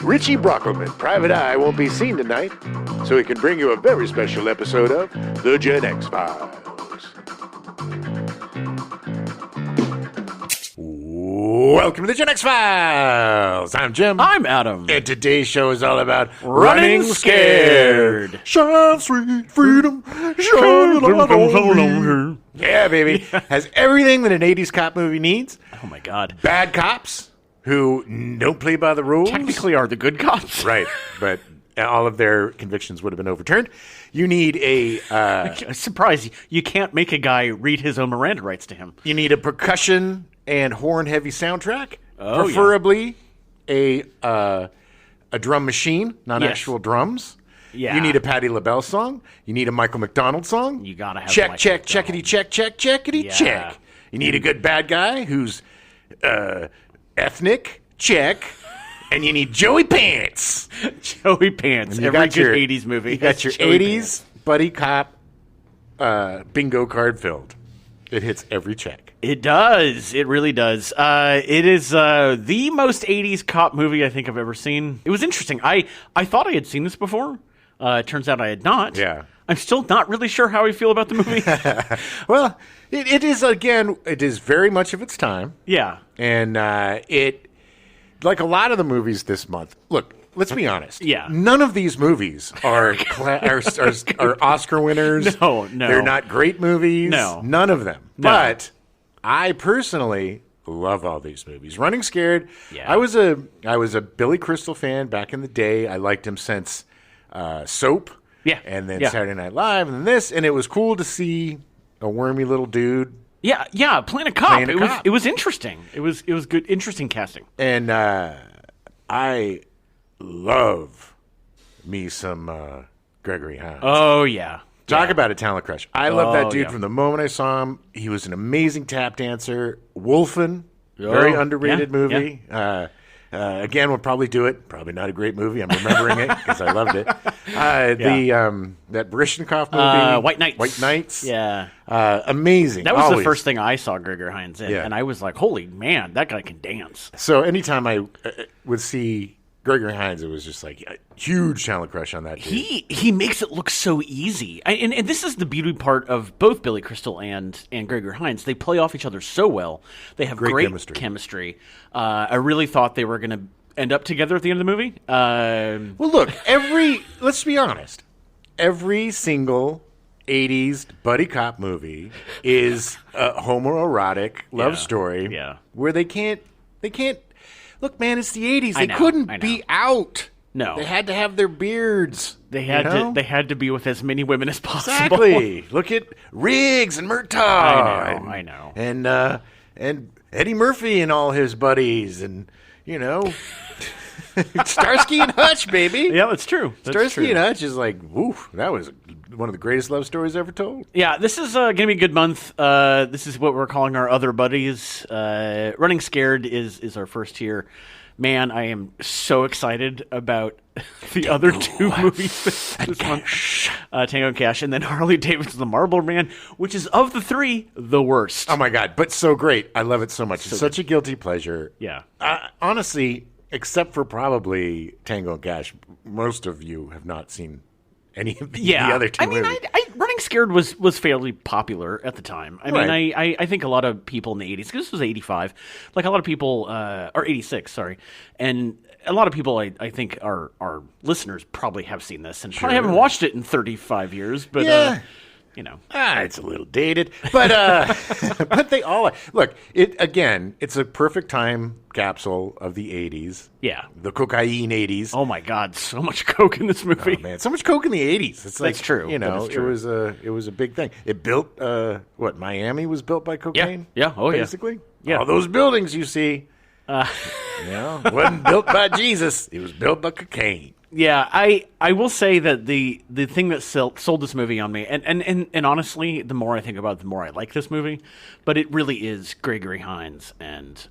Richie Brockelman, Private Eye, won't be seen tonight, so he can bring you a very special episode of The Gen X Files. Welcome to The Gen X Files. I'm Jim. I'm Adam. And today's show is all about Running Scared. Shine, sweet freedom. Shine, light on me. Yeah, baby. Has everything that an 80s cop movie needs. Oh, my God. Bad cops who don't play by the rules. Technically are the good cops. Right, but all of their convictions would have been overturned. You need a... Surprise, you can't make a guy read his own Miranda rights to him. You need a percussion and horn-heavy soundtrack. Oh, preferably a drum machine, not Yes. actual drums. Yeah. You need a Patti LaBelle song. You need a Michael McDonald song. You gotta have check, Michael check, McDonald. checkity, check, check, checkity, Yeah. check. You need a good bad guy who's ethnic, check. And you need Joey Pants. Joey Pants. You Every got good your 80s movie. You got has your Joey 80s Pants. buddy cop bingo card filled. It hits every check. It does. It really does. It is the most 80s cop movie I think I've ever seen. It was interesting. I thought I had seen this before. It turns out I had not. Yeah. I'm still not really sure how I feel about the movie. Well, it is, again, it is very much of its time. Yeah. And it, like a lot of the movies this month, look, let's be honest. Yeah. None of these movies are Oscar winners. No. They're not great movies. No. None of them. No. But I personally love all these movies. Running Scared. Yeah. I was a Billy Crystal fan back in the day. I liked him since Soap. Yeah. And then Yeah. Saturday Night Live and then this. And it was cool to see a wormy little dude. Yeah, playing a cop. Playing a cop. It was interesting. It was good, interesting casting. And I love me some Gregory Hines. Oh yeah. Talk about a talent crush. I love that Oh, dude yeah. from the moment I saw him. He was an amazing tap dancer. Wolfen, very underrated yeah, movie. Again, we'll probably do it. Probably not a great movie. I'm remembering it because I loved it. That Baryshnikov movie, White Knights. White Knights. Yeah. Amazing. That was Always. the first thing I saw Gregory Hines in, Yeah. and I was like, "Holy man, that guy can dance!" So anytime I would see Gregory Hines, it was just like a huge talent crush on that dude. He makes it look so easy, and this is the beauty part of both Billy Crystal and Gregory Hines. They play off each other so well. They have great chemistry. I really thought they were going to end up together at the end of the movie. Well, look, let's be honest, every single 80s buddy cop movie is a homoerotic love story Yeah. where they can't, look, man, it's the 80s. They I know. couldn't be out. No. They had to have their beards. They had to be with as many women as possible. Exactly. Look at Riggs and Murtaugh. I know. And Eddie Murphy and all his buddies and, Starsky and Hutch, baby. Yeah, that's true. Starsky and Hutch is like, woo, that was one of the greatest love stories ever told. Yeah, this is going to be a good month. This is what we're calling our other buddies. Running Scared is our first here. Man, I am so excited about the other two movies this month. Tango and Cash, and then Harley Davidson, The Marlboro Man, which is, of the three, the worst. Oh, my God, but so great. I love it so much. It's such a guilty pleasure. Yeah. Honestly, except for probably Tango and Cash, most of you have not seen any of the other two movies. Running Scared was fairly popular at the time. I mean, I think a lot of people in the 80s, because this was 85, like a lot of people, or 86, sorry, and a lot of people I think our listeners probably have seen this and probably haven't watched it in 35 years, but it's a little dated, but but they all look. It's a perfect time capsule of the 80s. Yeah, the cocaine 80s. Oh my God, so much coke in this movie. Oh, man, so much coke in the 80s. It's like, that's true. It was a big thing. It built Miami was built by cocaine. Yeah. Oh, basically. Yeah. All those buildings you see. Wasn't built by Jesus. It was built by cocaine. Yeah, I will say that the thing that sold this movie on me, and honestly, the more I think about it, the more I like this movie, but it really is Gregory Hines and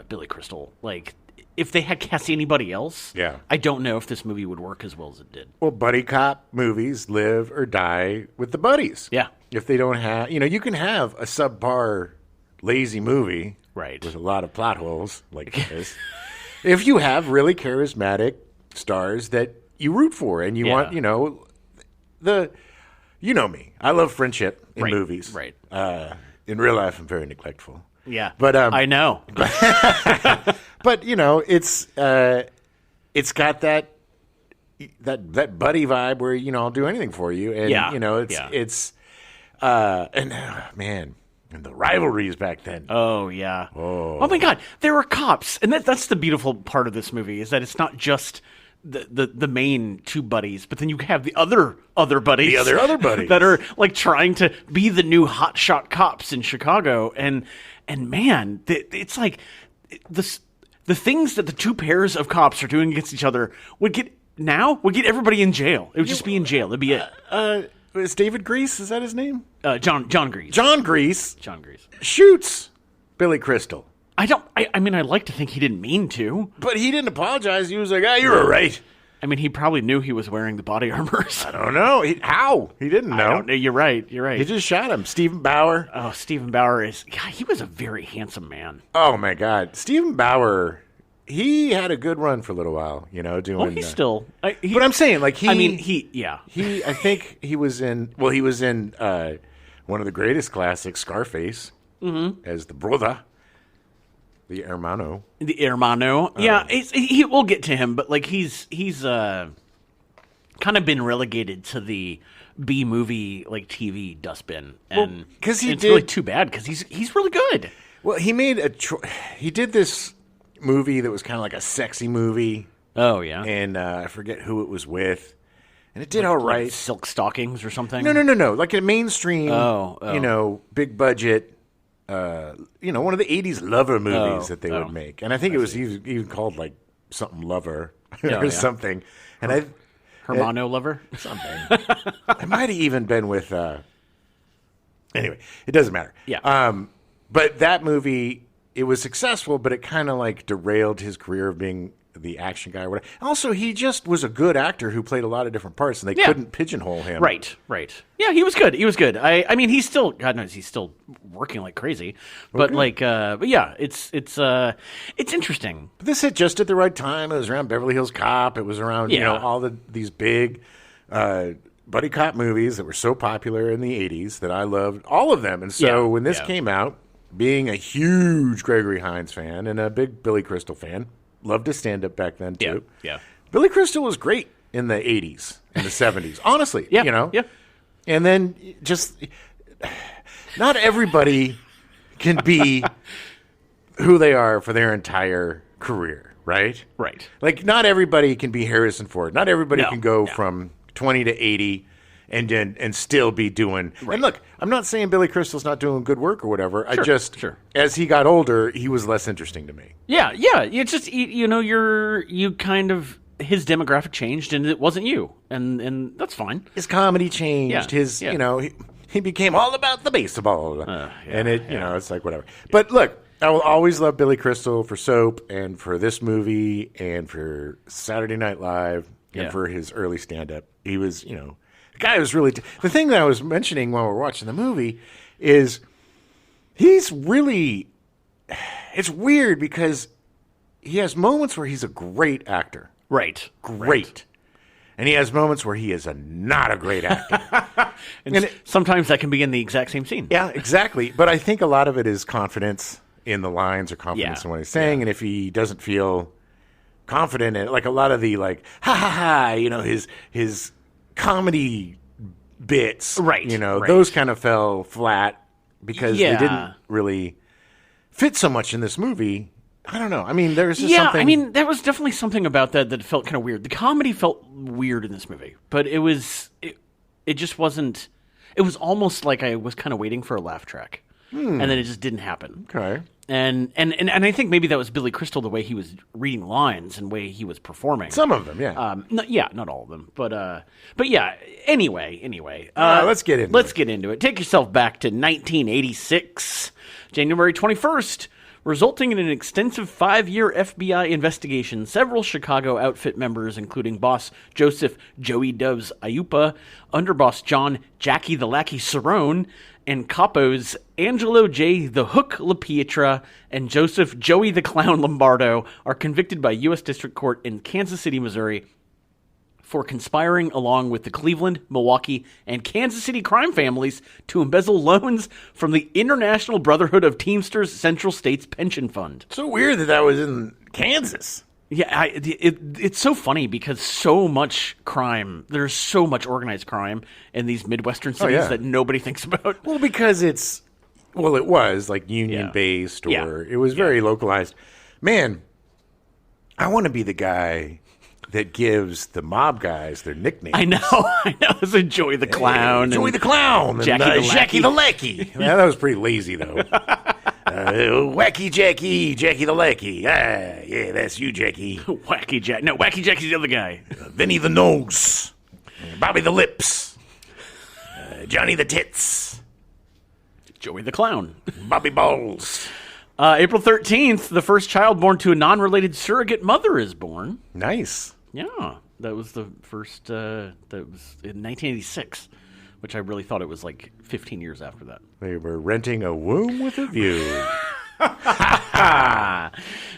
Billy Crystal. Like, if they had cast anybody else, I don't know if this movie would work as well as it did. Well, buddy cop movies live or die with the buddies. Yeah. If they don't have, you can have a subpar, lazy movie right, with a lot of plot holes like this. If you have really charismatic stars that you root for and you want, you know me. I love friendship in movies. Right. In real life, I'm very neglectful. Yeah. But I know. But you know, it's got that buddy vibe where, you know, I'll do anything for you, and you know, man, and the rivalries back then. Oh yeah. Oh my God, there were cops, and that's the beautiful part of this movie, is that it's not just the main two buddies, but then you have the other buddies, the other buddies that are like trying to be the new hotshot cops in Chicago, and man, it's like the things that the two pairs of cops are doing against each other would get everybody in jail. It would just be in jail. It'd be is David Grease? Is that his name? John Grease. John Grease shoots Billy Crystal. I mean, I'd like to think he didn't mean to. But he didn't apologize. He was like, you were right. I mean, he probably knew he was wearing the body armor. I don't know. How? He didn't know. I don't know. You're right. He just shot him. Stephen Bauer. Oh, Stephen Bauer he was a very handsome man. Oh, my God. Stephen Bauer, he had a good run for a little while, you know, doing... Well, he's still... but I'm saying, like, I think he was in one of the greatest classics, Scarface, as the brother. The hermano. Yeah, we'll get to him, but like he's kind of been relegated to the B movie like TV dustbin, and it's really too bad because he's really good. Well, he made he did this movie that was kind of like a sexy movie. Oh yeah, and I forget who it was with, and it did all right. Like Silk Stockings or something. No, like a mainstream, you know, big budget. You know, one of the 80s lover movies that they would make. And I think it was even called like something Lover or something. And Hermano Lover? Something. It might have even been with, anyway, it doesn't matter. Yeah. But that movie, it was successful, but it kind of like derailed his career of being the action guy or whatever. Also, he just was a good actor who played a lot of different parts, and they couldn't pigeonhole him. Right. Yeah, he was good. I mean, he's still, God knows, he's still working like crazy. But but yeah, it's interesting. But this hit just at the right time. It was around Beverly Hills Cop. It was around you know all these big buddy cop movies that were so popular in the 80s that I loved all of them. And so when this came out, being a huge Gregory Hines fan and a big Billy Crystal fan. Loved to stand up back then too. Yeah. Billy Crystal was great in the 80s and the 70s. Honestly, you know. Yeah. And then just not everybody can be who they are for their entire career, right? Right. Like not everybody can be Harrison Ford. Not everybody can go from 20 to 80 and still be doing. Right. And look, I'm not saying Billy Crystal's not doing good work or whatever. Sure, I just as he got older, he was less interesting to me. Yeah. It's just you know you kind of his demographic changed and it wasn't you, and that's fine. His comedy changed. His you know he became all about the baseball, and it you know it's like whatever. But look. I will always love Billy Crystal for Soap and for this movie and for Saturday Night Live and for his early stand-up. He was, you know, the guy was really... the thing that I was mentioning while we're watching the movie is he's really... It's weird because he has moments where he's a great actor. Right. Great. And he has moments where he is not a great actor. and sometimes that can be in the exact same scene. Yeah, exactly. But I think a lot of it is confidence in the lines or confidence in what he's saying. And if he doesn't feel confident in it, like a lot of the like, ha ha ha, you know, his comedy bits, you know, those kind of fell flat because they didn't really fit so much in this movie. I don't know. I mean, there's just something. I mean, there was definitely something about that felt kind of weird. The comedy felt weird in this movie, but it just wasn't. It was almost like I was kind of waiting for a laugh track, and then it just didn't happen. Okay. And I think maybe that was Billy Crystal, the way he was reading lines and way he was performing. Some of them, yeah. Not all of them, but yeah. Anyway, let's get into it. Take yourself back to 1986, January 21st. Resulting in an extensive 5-year FBI investigation, several Chicago outfit members, including boss Joseph Joey Doves Ayupa, underboss John Jackie the Lackey Cerrone, and capos Angelo J. the Hook LaPietra and Joseph Joey the Clown Lombardo, are convicted by U.S. District Court in Kansas City, Missouri, for conspiring along with the Cleveland, Milwaukee, and Kansas City crime families to embezzle loans from the International Brotherhood of Teamsters Central States Pension Fund. So weird that was in Kansas. Yeah, it's so funny because so much crime, there's so much organized crime in these Midwestern cities that nobody thinks about. Well, because it was like union-based or it was very localized. Man, I want to be the guy that gives the mob guys their nicknames. I know. It's a Joey the Clown. Joey the Clown. And Jackie the Lackey. Yeah, that was pretty lazy, though. Wacky Jackie, Jackie the Lackey. Yeah, that's you, Jackie. Wacky Jack. No, Wacky Jackie's the other guy. Vinny the Nose. Bobby the Lips. Johnny the Tits. Joey the Clown. Bobby Balls. April 13th, the first child born to a non-related surrogate mother is born. Nice. Yeah, that was the first, that was in 1986, which I really thought it was like 15 years after that. They were renting a womb with a view.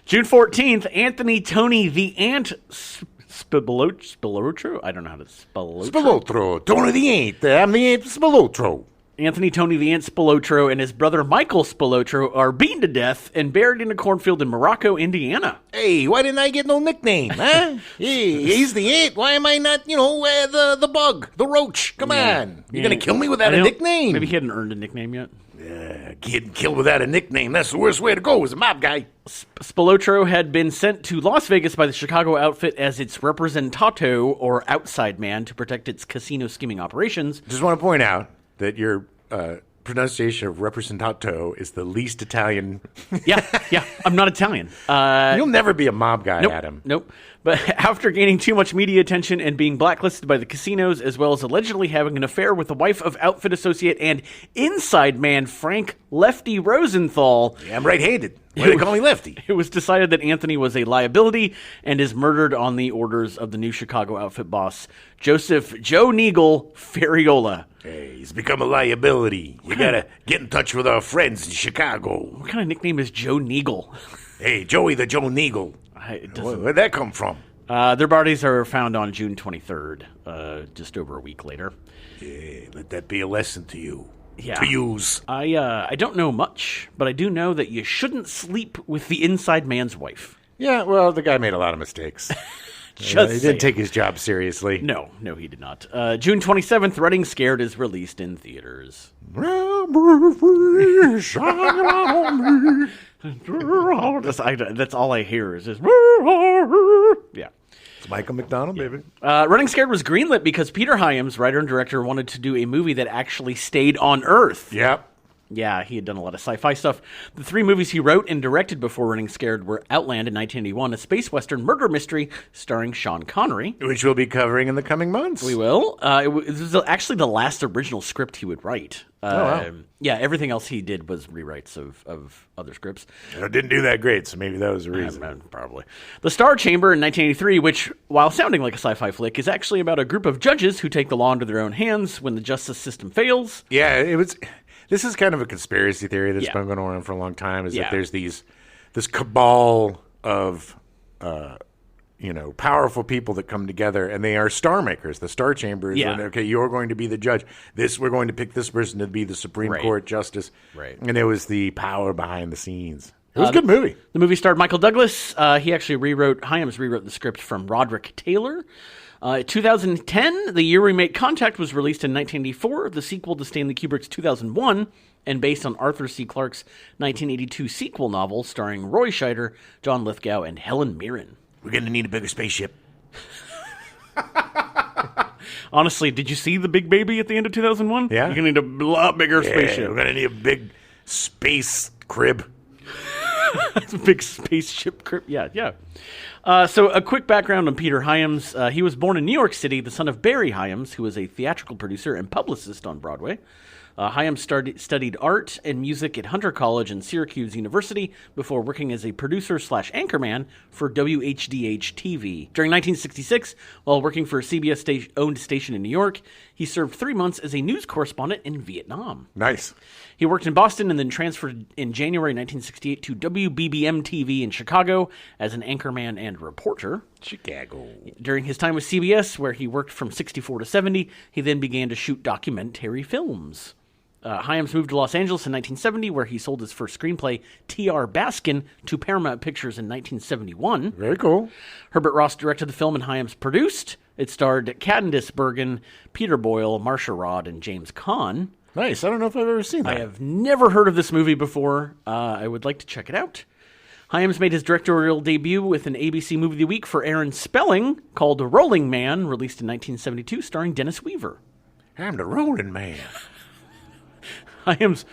June 14th, Anthony Tony the Ant Spilotro? I don't know how to spell it. Spilotro. Tony the Ant. I'm the Ant Spilotro. Anthony Tony the Ant Spilotro and his brother Michael Spilotro are beaten to death and buried in a cornfield in Morocco, Indiana. Hey, why didn't I get no nickname, huh? Hey, he's the ant. Why am I not, the bug, the roach? Come on. You're going to kill me without a nickname. Maybe he hadn't earned a nickname yet. Getting killed without a nickname. That's the worst way to go as a mob guy. Spilotro had been sent to Las Vegas by the Chicago outfit as its representato, or outside man, to protect its casino skimming operations. Just want to point out that your pronunciation of representato is the least Italian. Yeah, I'm not Italian. You'll never be a mob guy, Adam. Nope. But after gaining too much media attention and being blacklisted by the casinos, as well as allegedly having an affair with the wife of outfit associate and inside man Frank Lefty Rosenthal. Yeah, I'm right-handed. Why do they call me Lefty? It was decided that Anthony was a liability and is murdered on the orders of the new Chicago outfit boss, Joseph Joe Neagle Ferriola. Hey, he's become a liability. You gotta get in touch with our friends in Chicago. What kind of nickname is Joe Neagle? Hey, Joey the Joe Neagle. Where'd that come from? Their bodies are found on June 23rd, just over a week later. Yeah, let that be a lesson to you. Yeah. To use. I don't know much, but I do know that you shouldn't sleep with the inside man's wife. Yeah, well, the guy made a lot of mistakes. He didn't take his job seriously. No, he did not. June 27th, Running Scared is released in theaters. That's all I hear is just... Yeah. It's Michael McDonald, baby. Running Scared was greenlit because Peter Hyams, writer and director, wanted to do a movie that actually stayed on Earth. Yep. Yeah, he had done a lot of sci-fi stuff. The 3 movies he wrote and directed before Running Scared were Outland in 1981, a space western murder mystery starring Sean Connery. Which we'll be covering in the coming months. We will. It was actually the last original script he would write. Wow. Yeah, everything else he did was rewrites of other scripts. It didn't do that great, so maybe that was the reason. Probably. The Star Chamber in 1983, which, while sounding like a sci-fi flick, is actually about a group of judges who take the law into their own hands when the justice system fails. Yeah, it was... This is kind of a conspiracy theory that's been going on for a long time, is that there's this cabal of, powerful people that come together, and they are star makers. The Star Chamber is, okay, you're going to be the judge. We're going to pick this person to be the Supreme Court justice. Right. And it was the power behind the scenes. It was a good movie. The movie starred Michael Douglas. He actually Hyams rewrote the script from Roderick Taylor. 2010, the year we made Contact was released in 1984, the sequel to Stanley Kubrick's 2001, and based on Arthur C. Clarke's 1982 sequel novel starring Roy Scheider, John Lithgow, and Helen Mirren. We're going to need a bigger spaceship. Honestly, did you see the big baby at the end of 2001? Yeah. You're going to need a lot bigger spaceship. We're going to need a big space crib. It's a big spaceship crib. Yeah. So a quick background on Peter Hyams. He was born in New York City, the son of Barry Hyams, who was a theatrical producer and publicist on Broadway. Hyams studied art and music at Hunter College and Syracuse University before working as a producer/anchorman for WHDH-TV. During 1966, while working for a CBS-owned station in New York, he served 3 months as a news correspondent in Vietnam. Nice. He worked in Boston and then transferred in January 1968 to WBBM-TV in Chicago as an anchorman and reporter. Chicago. During his time with CBS, where he worked from 64 to 70, he then began to shoot documentary films. Hyams moved to Los Angeles in 1970, where he sold his first screenplay, T.R. Baskin, to Paramount Pictures in 1971. Very cool. Herbert Ross directed the film and Hyams produced. It starred Candice Bergen, Peter Boyle, Marcia Rod, and James Caan. Nice. I don't know if I've ever seen that. I have never heard of this movie before. I would like to check it out. Hyams made his directorial debut with an ABC Movie of the Week for Aaron Spelling called Rolling Man, released in 1972, starring Dennis Weaver. I'm the Rolling Man. Hyams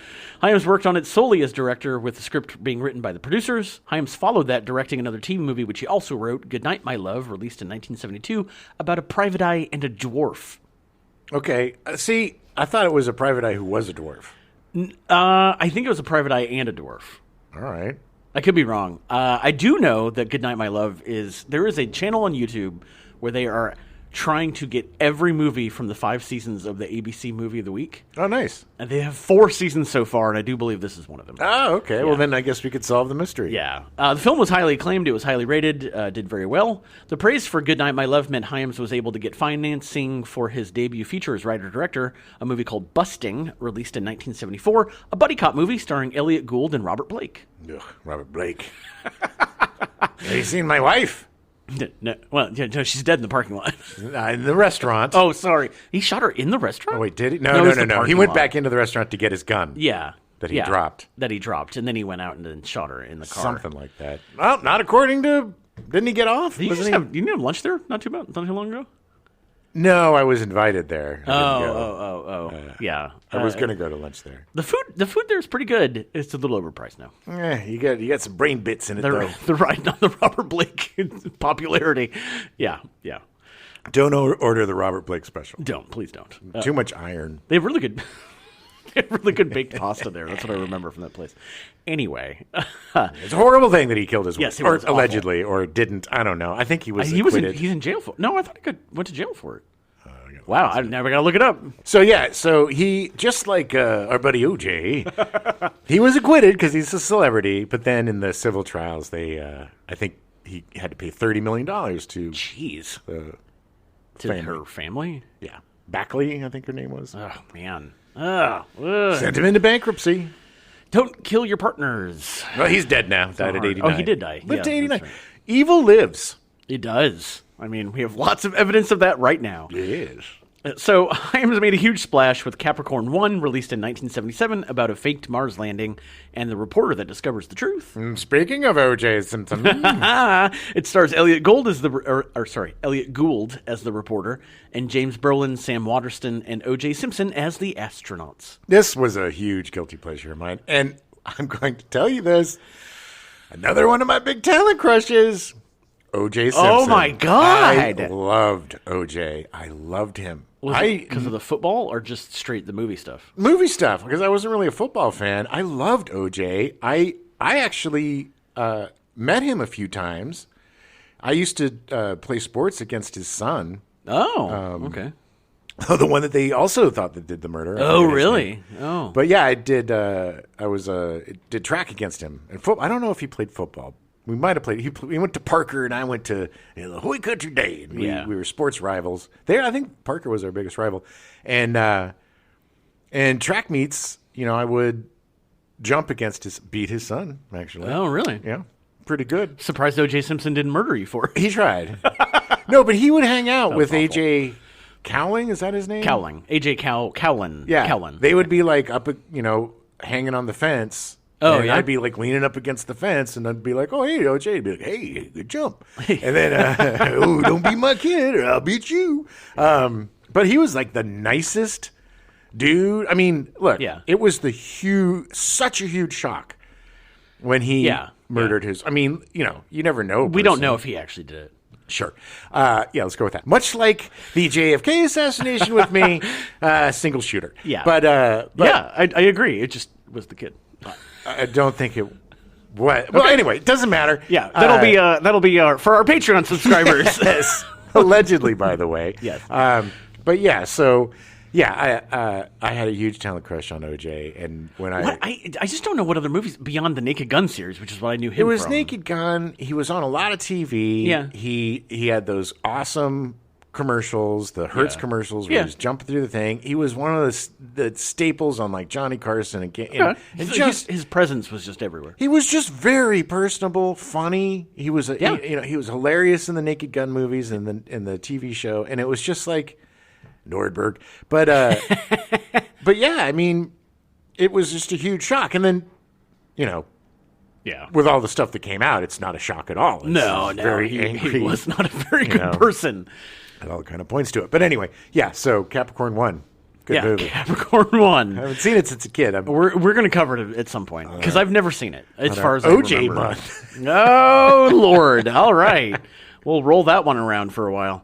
worked on it solely as director, with the script being written by the producers. Hyams followed that directing another TV movie, which he also wrote, Goodnight, My Love, released in 1972, about a private eye and a dwarf. Okay. See, I thought it was a private eye who was a dwarf. I think it was a private eye and a dwarf. All right. I could be wrong. I do know that Goodnight, My Love there is a channel on YouTube where they are trying to get every movie from the 5 seasons of the ABC Movie of the Week. Oh, nice. And they have 4 seasons so far, and I do believe this is one of them. Oh, okay. Yeah. Well, then I guess we could solve the mystery. Yeah. The film was highly acclaimed. It was highly rated, did very well. The praise for Goodnight, My Love meant Hyams was able to get financing for his debut feature as writer-director, a movie called Busting, released in 1974, a buddy cop movie starring Elliot Gould and Robert Blake. Ugh, Robert Blake. Have you seen my wife? No, well, no, she's dead in the parking lot. In the restaurant. Oh, sorry. He shot her in the restaurant? Oh, wait, did he? No. He went back into the restaurant to get his gun. Yeah. That he dropped. That he dropped, and then he went out and then shot her in the car. Something like that. Well, not according to... Didn't he get off? Did you didn't have lunch there not too long ago? No, I was invited there. Yeah. I was going to go to lunch there. The food there is pretty good. It's a little overpriced now. You got some brain bits in it, though. They're riding on the Robert Blake popularity. Yeah. Don't order the Robert Blake special. Please don't. Too much iron. They have really good... They have really good baked pasta there. That's what I remember from that place. Anyway. It's a horrible thing that he killed his wife. Yes, it was awful. Allegedly, or didn't. I don't know. I think he was acquitted. He's in jail for it. No, I thought he went to jail for it. Wow, I never got to look it up. So he, just like our buddy OJ, he was acquitted because he's a celebrity, but then in the civil trials, I think he had to pay $30 million to... Jeez. To her family? Yeah. Backley, I think her name was. Oh, man. Sent him into bankruptcy. Don't kill your partners. Well, he's dead now. Died at 89. Oh, he did die. Lived to 89. Right. Evil lives. It does. I mean, we have lots of evidence of that right now. It is. So, Hyams made a huge splash with Capricorn 1, released in 1977, about a faked Mars landing and the reporter that discovers the truth. Speaking of O.J. Simpson. It stars Elliot Gould as Elliot Gould as the reporter, and James Brolin, Sam Waterston, and O.J. Simpson as the astronauts. This was a huge guilty pleasure of mine, and I'm going to tell you this. Another one of my big talent crushes, O.J. Simpson. Oh, my God. I loved O.J. I loved him. Was it because of the football or just straight the movie stuff? Movie stuff, because I wasn't really a football fan. I loved O.J. I actually met him a few times. I used to play sports against his son. Oh, okay. The one that they also thought that did the murder. Oh, really? Oh. But yeah, I did. Did track against him. And I don't know if he played football. We might have played. He went to Parker, and I went to the Hoy Country Day. And we were sports rivals. There, I think Parker was our biggest rival. And track meets, I would jump beat his son, actually. Oh, really? Yeah, pretty good. Surprised O.J. Simpson didn't murder you for it. He tried. No, but he would hang out with A.J. Cowling. Is that his name? Cowling. A.J. Cowlin. Yeah. Cowlin. They would be like up, hanging on the fence. Oh, and yeah? I'd be like leaning up against the fence, and I'd be like, "Oh, hey, OJ," I'd be like, "Hey, good jump," and then, "Oh, don't beat my kid, or I'll beat you." But he was like the nicest dude. I mean, look, it was such a huge shock when he murdered his. I mean, you never know. We don't know if he actually did it. Sure. Yeah, let's go with that. Much like the JFK assassination with me, single shooter. Yeah. But yeah, I agree. It just was the kid. I don't think it. What? Well, anyway, it doesn't matter. Yeah, that'll be for our Patreon subscribers. Yes. Allegedly, by the way. Yes. But yeah, so yeah, I had a huge talent crush on OJ, and when I just don't know what other movies beyond the Naked Gun series, which is what I knew him from. It was Naked Gun. He was on a lot of TV. Yeah. He had those awesome commercials, the Hertz commercials where he was jumping through the thing. He was one of the staples on like Johnny Carson and his presence was just everywhere. He was just very personable, funny. He was he was hilarious in the Naked Gun movies and in the TV show, and it was just like Nordberg. But but yeah, I mean, it was just a huge shock. And then, with all the stuff that came out, it's not a shock at all. It's very angry. He was not a very good person. It all kind of points to it. But anyway, yeah, so Capricorn 1. Good movie. Capricorn 1. I haven't seen it since a kid. We're going to cover it at some point because I've never seen it as far as OJ I remember. month. Oh, Lord. All right. We'll roll that one around for a while.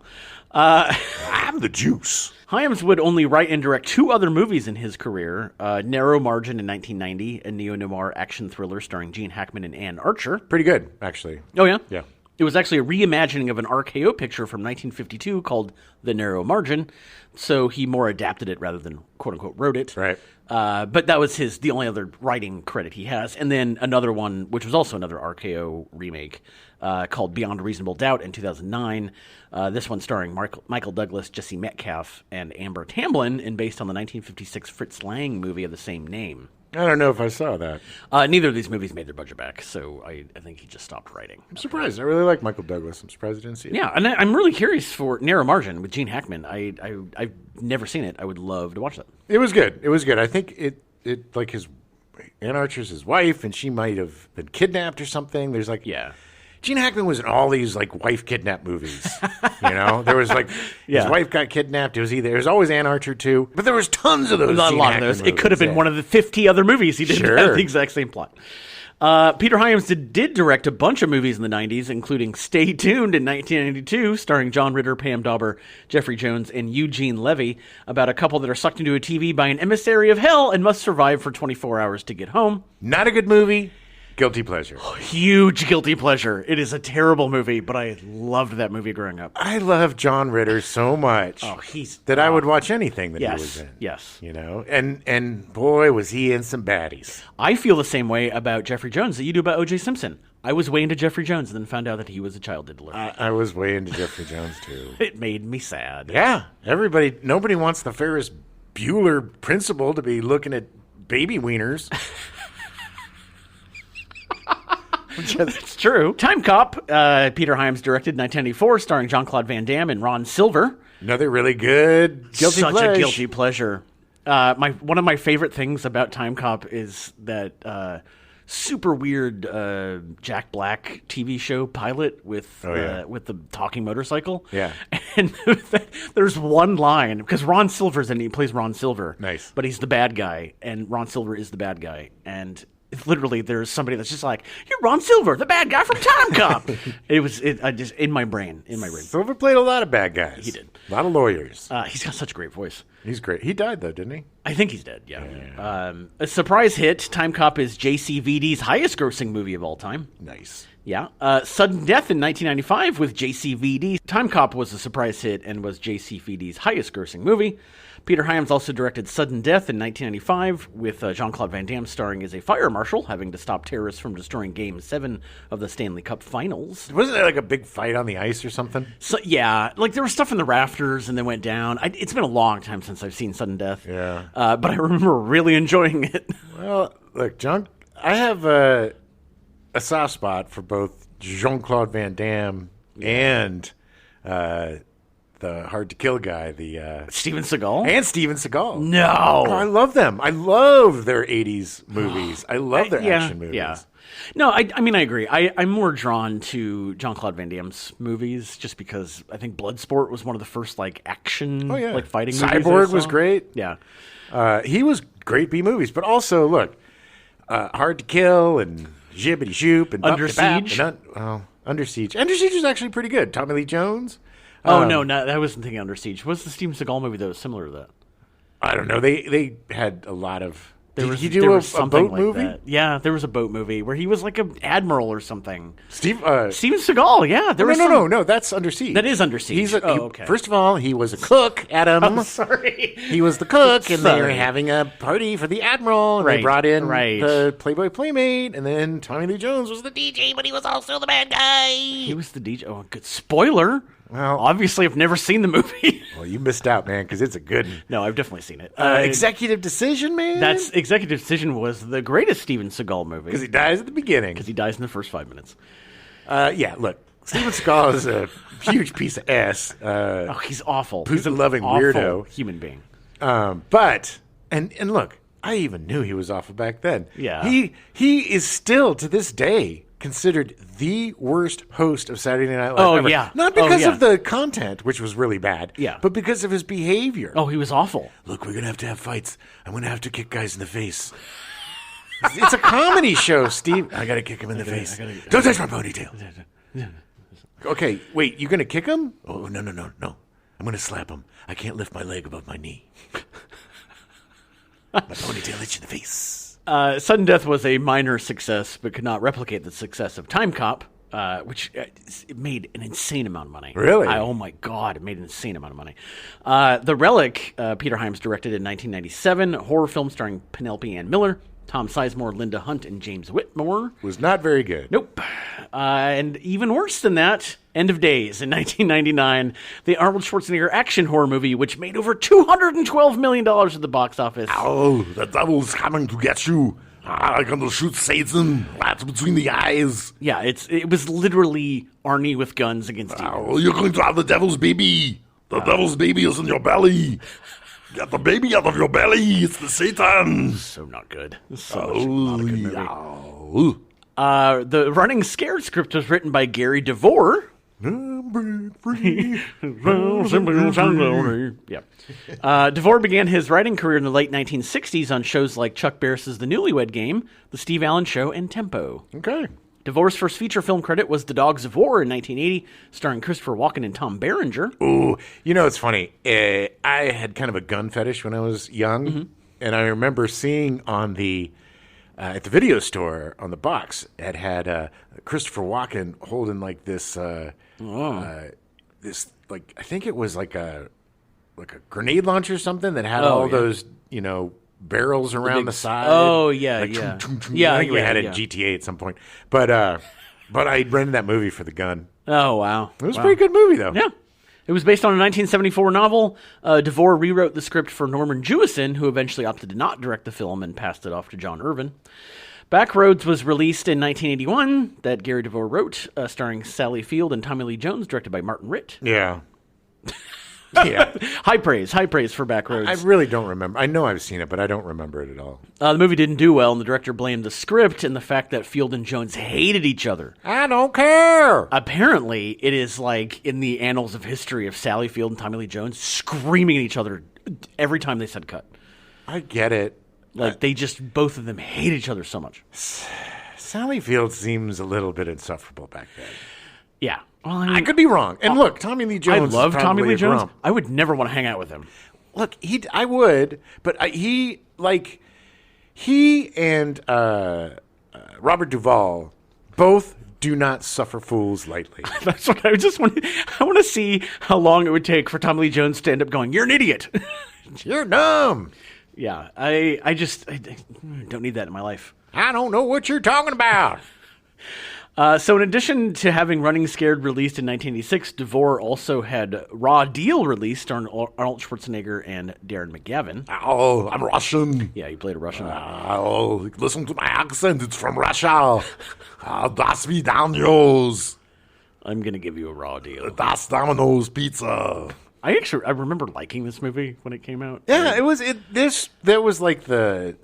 I'm the juice. Hyams would only write and direct 2 other movies in his career. Narrow Margin in 1990, a neo-noir action thriller starring Gene Hackman and Ann Archer. Pretty good, actually. Oh, yeah? Yeah. It was actually a reimagining of an RKO picture from 1952 called The Narrow Margin, so he more adapted it rather than quote-unquote wrote it. Right. But that was the only other writing credit he has. And then another one, which was also another RKO remake, called Beyond a Reasonable Doubt in 2009. This one starring Michael Douglas, Jesse Metcalfe, and Amber Tamblyn, and based on the 1956 Fritz Lang movie of the same name. I don't know if I saw that. Neither of these movies made their budget back, so I think he just stopped writing. I'm surprised. I really like Michael Douglas. I'm surprised I didn't see it. Yeah, and I'm really curious for Narrow Margin with Gene Hackman. I've never seen it. I would love to watch that. It was good. It was good. I think it like Ann Archer's his wife, and she might have been kidnapped or something. There's like Gene Hackman was in all these like wife kidnap movies. There was like his wife got kidnapped. There was always Ann Archer too, but there was tons of those. A lot of those. It could have been one of the 50 other movies he did have the exact same plot. Peter Hyams did direct a bunch of movies in the 90s, including Stay Tuned in 1992, starring John Ritter, Pam Dauber, Jeffrey Jones, and Eugene Levy, about a couple that are sucked into a TV by an emissary of hell and must survive for 24 hours to get home. Not a good movie. Guilty pleasure. Huge guilty pleasure. It is a terrible movie, but I loved that movie growing up. I love John Ritter so much that I would watch anything that he was in. Yes. And boy, was he in some baddies. I feel the same way about Jeffrey Jones that you do about O.J. Simpson. I was way into Jeffrey Jones and then found out that he was a child diddler. I was way into Jeffrey Jones, too. It made me sad. Yeah. Nobody wants the Ferris Bueller principal to be looking at baby wieners. It's true. Time Cop, Peter Hyams directed 1994, starring Jean-Claude Van Damme and Ron Silver. Another really good guilty pleasure. Such a guilty pleasure. One of my favorite things about Time Cop is that super weird Jack Black TV show pilot with the talking motorcycle. Yeah. And there's one line, because Ron Silver's in it, he plays Ron Silver. Nice. But he's the bad guy, and Ron Silver is the bad guy. And literally, there's somebody that's just like, "You're Ron Silver, the bad guy from Time Cop." I just in my brain. Silver played a lot of bad guys. He did. A lot of lawyers. He's got such a great voice. He's great. He died though, didn't he? I think he's dead. Yeah. A surprise hit. Time Cop is JCVD's highest-grossing movie of all time. Nice. Yeah. Sudden Death in 1995 with JCVD. Time Cop was a surprise hit and was JCVD's highest-grossing movie. Peter Hyams also directed Sudden Death in 1995 with Jean-Claude Van Damme starring as a fire marshal having to stop terrorists from destroying Game 7 of the Stanley Cup Finals. Wasn't there like a big fight on the ice or something? So, yeah. Like there was stuff in the rafters and then went down. It's been a long time since I've seen Sudden Death. Yeah. But I remember really enjoying it. Well, look, I have a soft spot for both Jean-Claude Van Damme and the Hard to Kill guy, Steven Seagal? And Steven Seagal. No. Oh, I love them. I love their 80s movies. I love their action movies. Yeah. No, I mean, I agree. I'm more drawn to Jean-Claude Van Damme's movies just because I think Bloodsport was one of the first, action, fighting movies. Cyborg was great. Yeah. He was great B-movies. But also, look, Hard to Kill and Jibbity Shoop and Under Siege. Under Siege. Under Siege was actually pretty good. Tommy Lee Jones. No, I wasn't thinking Under Siege. What's the Steven Seagal movie that was similar to that? I don't know. They had a lot of... Did he do a boat like movie? That. Yeah, there was a boat movie where he was like an admiral or something. Steven Seagal, yeah. No, that's Under Siege. That is Under Siege. Okay. First of all, he was a cook, Adam. I'm sorry. He was the cook, and they were having a party for the admiral, and they brought in the Playboy Playmate, and then Tommy Lee Jones was the DJ, but he was also the bad guy. He was the DJ. Oh, good spoiler. Well, obviously, I've never seen the movie. Well, you missed out, man, because it's a good... No, I've definitely seen it. Executive Decision, man? That's Executive Decision was the greatest Steven Seagal movie. Because he dies at the beginning. Because he dies in the first 5 minutes. Yeah, look, Steven Seagal is a huge piece of ass. He's awful. He's a loving weirdo. Human being. But, and look, I even knew he was awful back then. Yeah. He is still, to this day... considered the worst host of Saturday Night Live ever. Yeah. Not because of the content, which was really bad, but because of his behavior. Oh, he was awful. Look, we're going to have fights. I'm going to have to kick guys in the face. It's a comedy show, Steve. I got to kick him in the face. Don't touch my ponytail. Okay, wait, you're going to kick him? Oh, no. I'm going to slap him. I can't lift my leg above my knee. My ponytail hits you in the face. Sudden Death was a minor success, but could not replicate the success of Time Cop, which it made an insane amount of money. Really? Oh, my God, it made an insane amount of money. The Relic, Peter Hyams directed in 1997, horror film starring Penelope Ann Miller, Tom Sizemore, Linda Hunt, and James Whitmore. Was not very good. Nope. And even worse than that, End of Days in 1999, the Arnold Schwarzenegger action horror movie, which made over $212 million at the box office. Oh, the devil's coming to get you. I'm going to shoot Satan right between the eyes. Yeah, it was literally Arnie with guns against demons. Oh, you're going to have the devil's baby. The devil's baby is in your belly. Get the baby out of your belly. It's the Satan. So not good. Not a good movie. The Running Scared script was written by Gary DeVore. DeVore began his writing career in the late 1960s on shows like Chuck Barris's The Newlywed Game, The Steve Allen Show, and Tempo. Okay. DeVore's first feature film credit was The Dogs of War in 1980, starring Christopher Walken and Tom Berenger. Ooh, it's funny. I had kind of a gun fetish when I was young, and I remember seeing on the at the video store on the box, it had Christopher Walken holding like this, this like I think it was like a grenade launcher or something that had those barrels around the side. Oh yeah, like, yeah. I think we had it in GTA at some point, but I rented that movie for the gun. Oh wow, it was a pretty good movie though. Yeah. It was based on a 1974 novel. DeVore rewrote the script for Norman Jewison, who eventually opted to not direct the film and passed it off to John Irvin. Backroads was released in 1981, that Gary DeVore wrote, starring Sally Field and Tommy Lee Jones, directed by Martin Ritt. Yeah. Yeah. High praise for Backroads. I really don't remember. I know I've seen it, but I don't remember it at all. The movie didn't do well, and the director blamed the script and the fact that Field and Jones hated each other. I don't care. Apparently, it is like in the annals of history of Sally Field and Tommy Lee Jones screaming at each other every time they said cut. I get it. Like, they just, both of them hate each other so much. Sally Field seems a little bit insufferable back then. Yeah. Well, I could be wrong. And look, Tommy Lee Jones. I love Tommy Lee Jones. Grump. I would never want to hang out with him. Look, I would, but he and Robert Duvall both do not suffer fools lightly. That's what I just want. I want to see how long it would take for Tommy Lee Jones to end up going, "You're an idiot. You're dumb." Yeah, I don't need that in my life. I don't know what you're talking about. So in addition to having Running Scared released in 1986, DeVore also had Raw Deal released starring Arnold Schwarzenegger and Darren McGavin. Oh, I'm Russian. Yeah, you played a Russian. Oh, listen to my accent. It's from Russia. Das Vidanios. I'm going to give you a Raw Deal. Das Domino's Pizza. I remember liking this movie when it came out. Yeah, that was like the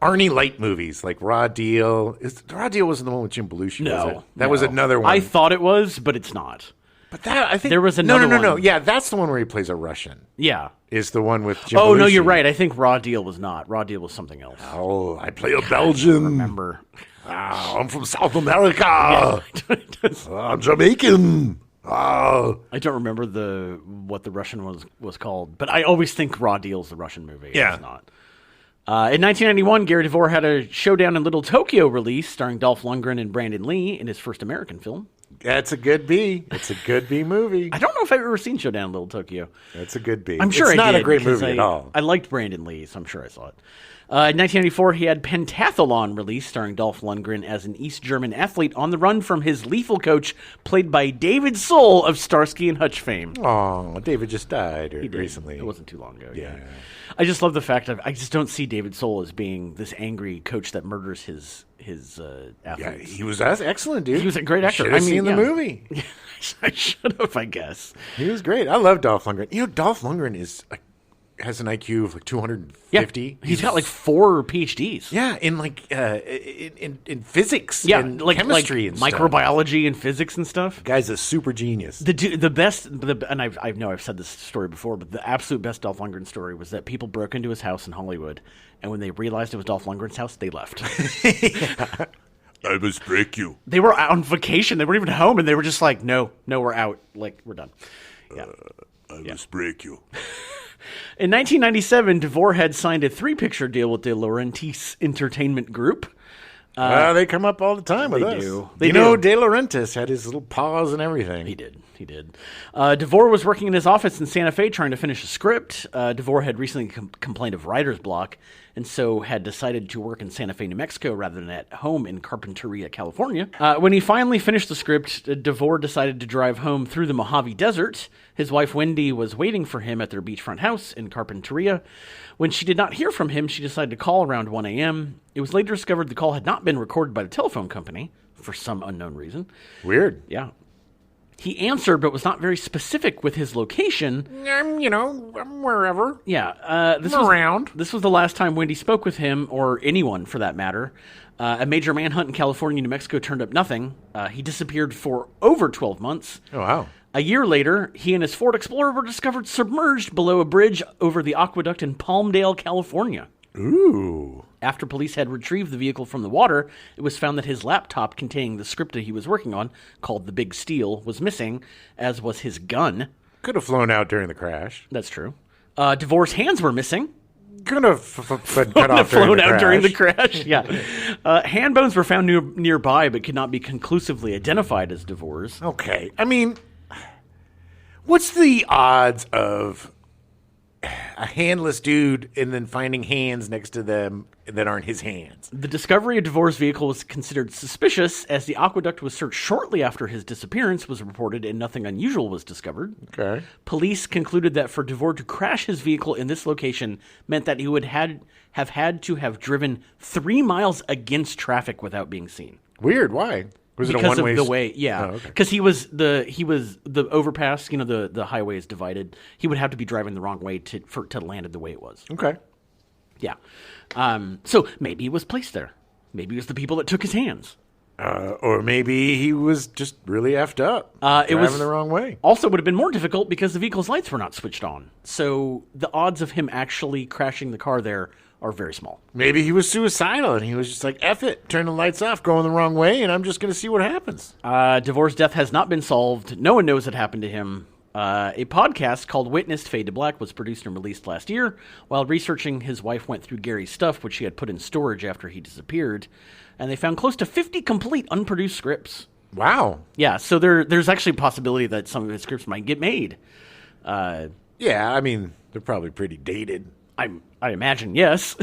Arnie Light movies, like Raw Deal. Raw Deal wasn't the one with Jim Belushi, was it? That was another one. I thought it was, but it's not. But I think there was another one. No. Yeah, that's the one where he plays a Russian. Yeah. Is the one with Jim Belushi. Oh, no, you're right. I think Raw Deal was not. Raw Deal was something else. Oh, I play a Belgian. I remember. I'm from South America. I'm Jamaican. I don't remember what the Russian was called, but I always think Raw Deal's the Russian movie. Yeah. It's not. In 1991, Gary DeVore had a Showdown in Little Tokyo release starring Dolph Lundgren and Brandon Lee in his first American film. That's a good B. It's a good B movie. I don't know if I've ever seen Showdown in Little Tokyo. That's a good B. I'm sure it's I not did, a great movie at all. I liked Brandon Lee, so I'm sure I saw it. In 1994, he had Pentathlon released, starring Dolph Lundgren as an East German athlete on the run from his lethal coach, played by David Soul of Starsky and Hutch fame. Oh, David just died recently. It wasn't too long ago. Yeah. I just love the fact that I just don't see David Soul as being this angry coach that murders his athletes. Yeah, he was excellent, dude. He was a great actor. Should have seen the movie. I should have, I guess. He was great. I love Dolph Lundgren. You know, Dolph Lundgren has an IQ of like 250. Yeah. He's got like 4 PhDs. Yeah, in like in physics, and like chemistry, like and stuff. microbiology and physics and stuff. Guy's a super genius. The best, and I know I've said this story before, but the absolute best Dolph Lundgren story was that people broke into his house in Hollywood, and when they realized it was Dolph Lundgren's house, they left. I must break you. They were on vacation. They weren't even home, and they were just like, no, we're out. Like, we're done. Yeah. I must break you. In 1997, DeVore had signed a 3-picture deal with the Laurentiis Entertainment Group. They come up all the time with us. They do. Know, De Laurentiis had his little paws and everything. He did. DeVore was working in his office in Santa Fe trying to finish a script. DeVore had recently complained of writer's block, and so had decided to work in Santa Fe, New Mexico, rather than at home in Carpinteria, California. When he finally finished the script, DeVore decided to drive home through the Mojave Desert. His wife, Wendy, was waiting for him at their beachfront house in Carpinteria. When she did not hear from him, she decided to call around 1 a.m. It was later discovered the call had not been recorded by the telephone company for some unknown reason. Weird. Yeah. He answered, but was not very specific with his location. I'm wherever. Yeah. This was the last time Wendy spoke with him, or anyone for that matter. A major manhunt in California and New Mexico turned up nothing. He disappeared for over 12 months. Oh, wow. A year later, he and his Ford Explorer were discovered submerged below a bridge over the aqueduct in Palmdale, California. Ooh. After police had retrieved the vehicle from the water, it was found that his laptop containing the script that he was working on, called The Big Steal, was missing, as was his gun. Could have flown out during the crash. That's true. DeVore's hands were missing. Could have been cut off during the crash. Yeah. Hand bones were found nearby, but could not be conclusively identified as DeVore's. Okay. I mean, what's the odds of a handless dude and then finding hands next to them that aren't his hands? The discovery of DeVore's vehicle was considered suspicious, as the aqueduct was searched shortly after his disappearance was reported and nothing unusual was discovered. Okay. Police concluded that for DeVore to crash his vehicle in this location meant that he would have had to have driven 3 miles against traffic without being seen. Weird. Why? Was it a because one-way? Of the way, yeah. Because he was the overpass. The highway is divided. He would have to be driving the wrong way to land it the way it was. Okay. Yeah. So maybe he was placed there. Maybe it was the people that took his hands. Or maybe he was just really effed up. It was the wrong way. Also, would have been more difficult because the vehicle's lights were not switched on. So the odds of him actually crashing the car there are very small. Maybe he was suicidal and he was just like, F it, turn the lights off, going the wrong way, and I'm just going to see what happens. DeVore's death has not been solved. No one knows what happened to him. A podcast called Witnessed Fade to Black was produced and released last year. While researching, his wife went through Gary's stuff, which she had put in storage after he disappeared, and they found close to 50 complete unproduced scripts. Wow. Yeah, so there's actually a possibility that some of his scripts might get made. Yeah, I mean, they're probably pretty dated. I imagine, yes.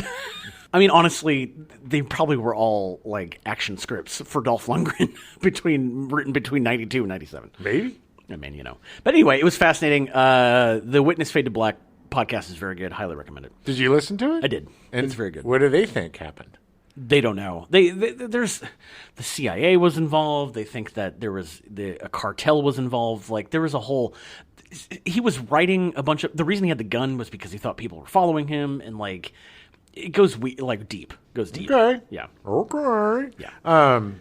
I mean, honestly, they probably were all like action scripts for Dolph Lundgren written between 92 and 97. Maybe. I mean, But anyway, it was fascinating. The Witness Fade to Black podcast is very good. Highly recommend it. Did you listen to it? I did. And it's very good. What do they think happened? They don't know. There's the CIA was involved. They think that there was a cartel was involved. Like there was a whole. He was writing a bunch of. The reason he had the gun was because he thought people were following him, and like it goes deep. Goes deep. Okay. Yeah. Okay. Yeah.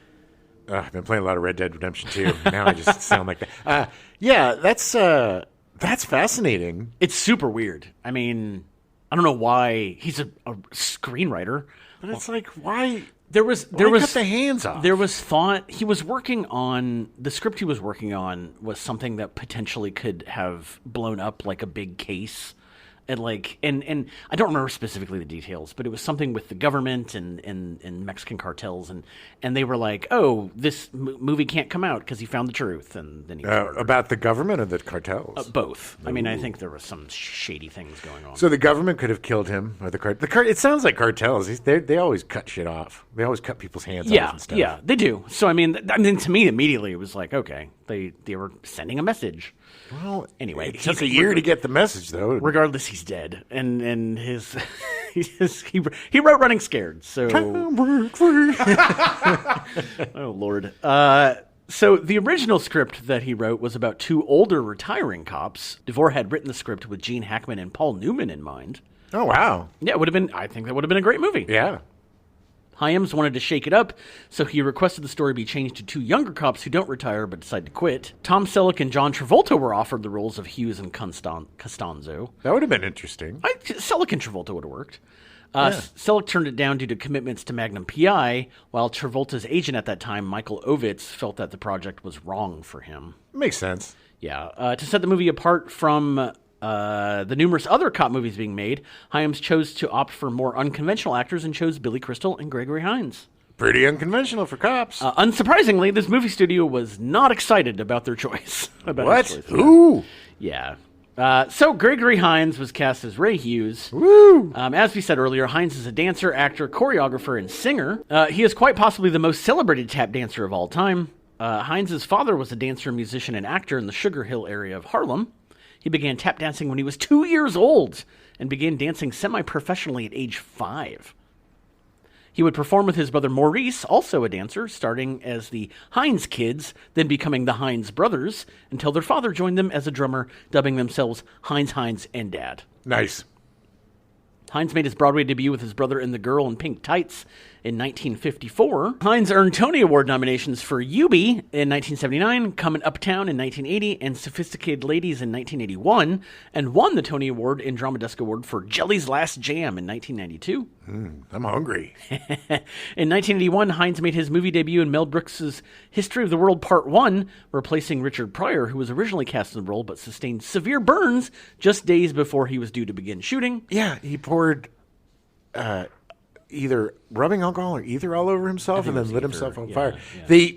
I've been playing a lot of Red Dead Redemption 2. Now I just sound like that. Yeah, that's fascinating. It's super weird. I mean, I don't know why he's a screenwriter. But it's like, why? There was cut the hands off. There was thought he was working on the script. He was working on was something that potentially could have blown up like a big case, and and I don't remember specifically the details, but it was something with the government and Mexican cartels, and they were like, oh, this movie can't come out because he found the truth, and then he about the government or the cartels. Both. Ooh. I mean, I think there was some shady things going on. So the government could have killed him, or it sounds like cartels. They always cut shit off. They always cut people's hands off and stuff. Yeah, they do. So I mean, to me, immediately it was like, okay, they were sending a message. Well, anyway, it took a year to get the message, though. Regardless, he's dead, and his he wrote Running Scared. So, oh Lord. So the original script that he wrote was about two older retiring cops. DeVore had written the script with Gene Hackman and Paul Newman in mind. Oh wow! Yeah, it would have been. I think that would have been a great movie. Yeah. Hyams wanted to shake it up, so he requested the story be changed to two younger cops who don't retire but decide to quit. Tom Selleck and John Travolta were offered the roles of Hughes and Costanzo. That would have been interesting. Selleck and Travolta would have worked. Selleck turned it down due to commitments to Magnum P.I., while Travolta's agent at that time, Michael Ovitz, felt that the project was wrong for him. Makes sense. Yeah. To set the movie apart from the numerous other cop movies being made, Hyams chose to opt for more unconventional actors and chose Billy Crystal and Gregory Hines. Pretty unconventional for cops. Unsurprisingly, this movie studio was not excited about their choice. What? Who? Yeah. So Gregory Hines was cast as Ray Hughes. Woo! As we said earlier, Hines is a dancer, actor, choreographer, and singer. He is quite possibly the most celebrated tap dancer of all time. Hines' father was a dancer, musician, and actor in the Sugar Hill area of Harlem. He began tap dancing when he was 2 years old and began dancing semi-professionally at age 5. He would perform with his brother Maurice, also a dancer, starting as the Hines Kids, then becoming the Hines Brothers, until their father joined them as a drummer, dubbing themselves Hines, and Dad. Nice. Hines made his Broadway debut with his brother in The Girl in Pink Tights in 1954. Hines earned Tony Award nominations for Eubie in 1979, Comin' Uptown in 1980, and Sophisticated Ladies in 1981, and won the Tony Award and Drama Desk Award for Jelly's Last Jam in 1992. I'm hungry. In 1981, Hines made his movie debut in Mel Brooks' History of the World Part 1, replacing Richard Pryor, who was originally cast in the role but sustained severe burns just days before he was due to begin shooting. Yeah, he poured either rubbing alcohol or ether all over himself and then lit himself on fire. Yeah.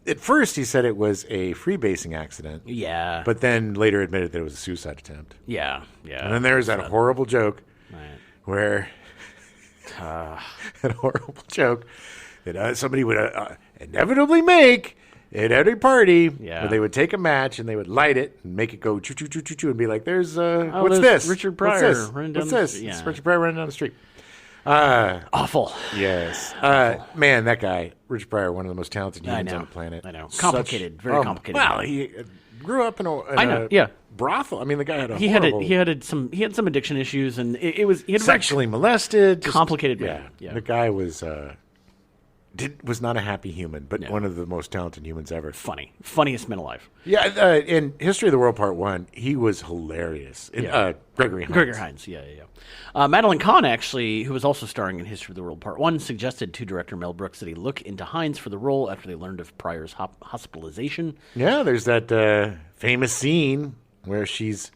At first, he said it was a freebasing accident. Yeah. But then later admitted that it was a suicide attempt. Yeah. And then there's that horrible joke where... that horrible joke that somebody would inevitably make at every party where they would take a match and they would light it and make it go choo-choo-choo-choo-choo and be like, what's this? Richard Pryor. What's this? Yeah. It's Richard Pryor running down the street. Awful. Yes. Man, that guy, Richard Pryor, one of the most talented humans on the planet. I know. Complicated. Very complicated. Well, he grew up in a brothel. I mean, the guy had he had some addiction issues, and he had sexually molested. Complicated man. Yeah. The guy was not a happy human, but one of the most talented humans ever. Funniest man alive. Yeah, in History of the World Part 1, he was hilarious. Gregory Hines. Yeah. Madeline Kahn, actually, who was also starring in History of the World Part 1, suggested to director Mel Brooks that he look into Hines for the role after they learned of Pryor's hospitalization. Yeah, there's that famous scene where she's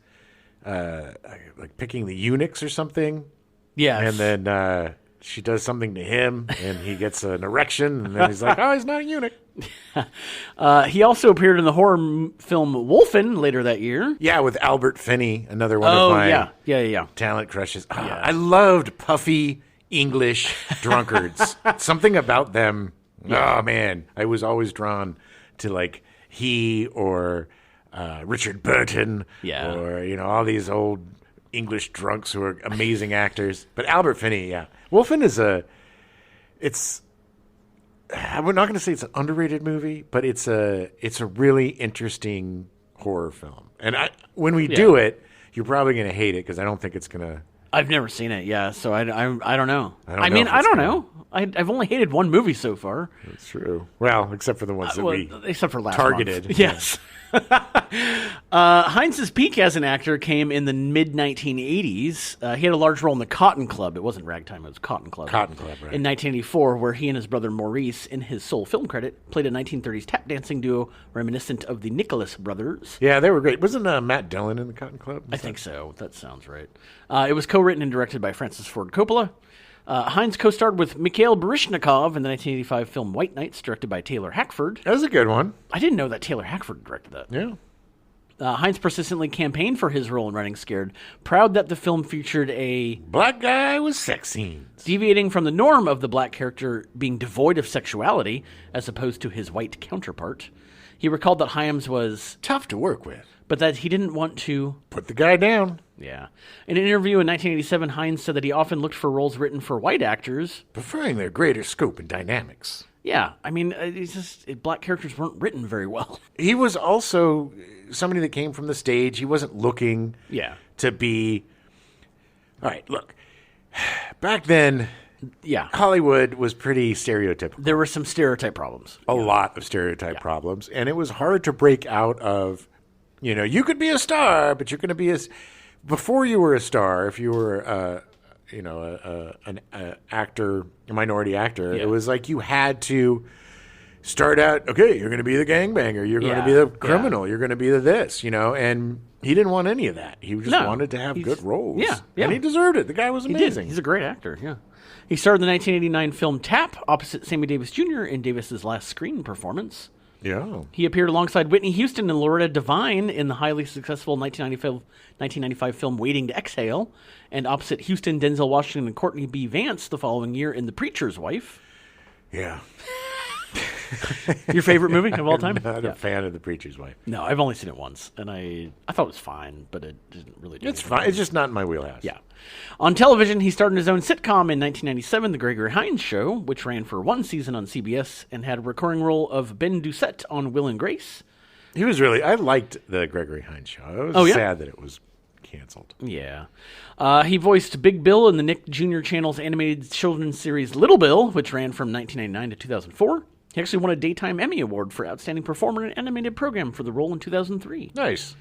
like picking the eunuchs or something. Yeah. And then she does something to him, and he gets an erection, and then he's like, oh, he's not a eunuch. He also appeared in the horror film Wolfen later that year. Yeah, with Albert Finney, another one of my talent crushes. I loved puffy English drunkards. Something about them. Oh, man. I was always drawn to, like, he or Richard Burton or, all these old English drunks who are amazing actors. But Albert Finney, Wolfen is I'm not going to say it's an underrated movie, but it's a really interesting horror film. And when we do it, you're probably going to hate it because I don't think it's going to I've never seen it, yeah, so I don't know. I don't know. I've only hated one movie so far. That's true. Well, except for the ones that we except for last targeted. Month. Yes. Hines' peak as an actor came in the mid-1980s. He had a large role in the Cotton Club. It wasn't Ragtime, it was Cotton Club. Cotton Club, right. In 1984, where he and his brother Maurice, in his sole film credit, played a 1930s tap dancing duo reminiscent of the Nicholas brothers. Yeah, they were great. Wasn't Matt Dillon in the Cotton Club? I think so. That sounds right. It was co-written and directed by Francis Ford Coppola. Hines co-starred with Mikhail Baryshnikov in the 1985 film White Nights, directed by Taylor Hackford. That was a good one. I didn't know that Taylor Hackford directed that. Yeah. Hines persistently campaigned for his role in Running Scared, proud that the film featured a black guy with sex scenes. Deviating from the norm of the black character being devoid of sexuality, as opposed to his white counterpart. He recalled that Hyams was tough to work with, but that he didn't want to put the guy down. Yeah. In an interview in 1987, Hines said that he often looked for roles written for white actors, preferring their greater scope and dynamics. Yeah, I mean, it's just black characters weren't written very well. He was also somebody that came from the stage. He wasn't looking to be... All right, look. Back then, Hollywood was pretty stereotypical. There were some stereotype problems. A lot of stereotype problems. And it was hard to break out of, you could be a star, but you're going to be before you were a star, if you were an actor, a minority actor, it was like you had to start out, okay, you're going to be the gangbanger, you're going to be the criminal, you're going to be the this, and he didn't want any of that. He just wanted to have good roles. Yeah. And he deserved it. The guy was amazing. He's a great actor, yeah. He starred in the 1989 film Tap, opposite Sammy Davis Jr. in Davis's last screen performance. Yeah. He appeared alongside Whitney Houston and Loretta Devine in the highly successful 1995 film Waiting to Exhale, and opposite Houston, Denzel Washington, and Courtney B. Vance the following year in The Preacher's Wife. Yeah. Your favorite movie of all time? I'm not a fan of The Preacher's Wife. No, I've only seen it once, and I thought it was fine, but it didn't really do It's fine. It's just not in my wheelhouse. Yeah. On television, he starred in his own sitcom in 1997, The Gregory Hines Show, which ran for one season on CBS, and had a recurring role of Ben Doucette on Will and Grace. He was really... I liked The Gregory Hines Show. I was sad that it was canceled. Yeah. He voiced Big Bill in the Nick Jr. Channel's animated children's series Little Bill, which ran from 1999 to 2004. He actually won a Daytime Emmy Award for Outstanding Performer in an Animated Program for the role in 2003. Nice.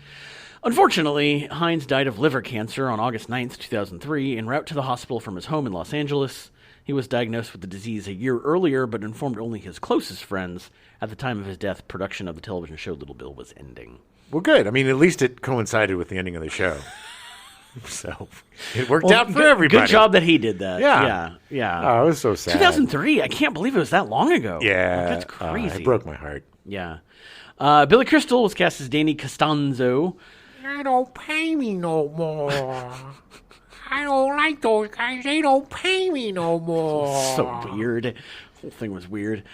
Unfortunately, Hines died of liver cancer on August 9th, 2003, en route to the hospital from his home in Los Angeles. He was diagnosed with the disease a year earlier, but informed only his closest friends. At the time of his death, production of the television show Little Bill was ending. Well, good. I mean, at least it coincided with the ending of the show. So it worked out for everybody. Good job that he did that. Yeah. Oh, it was so sad. 2003. I can't believe it was that long ago. Yeah. That's crazy. It broke my heart. Yeah. Billy Crystal was cast as Danny Costanzo. They don't pay me no more. I don't like those guys. They don't pay me no more. So weird. The whole thing was weird.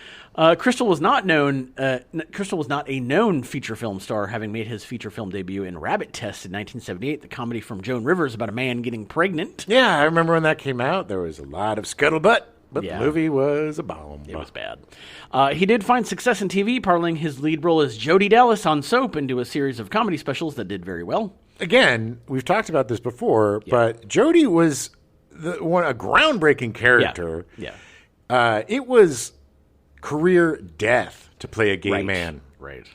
Crystal was not a known feature film star, having made his feature film debut in Rabbit Test in 1978, the comedy from Joan Rivers about a man getting pregnant. Yeah, I remember when that came out. There was a lot of scuttlebutt, but the movie was a bomb. It was bad. He did find success in TV, parlaying his lead role as Jody Dallas on Soap into a series of comedy specials that did very well. Again, we've talked about this before, but Jody was a groundbreaking character. Yeah. It was career death to play a gay man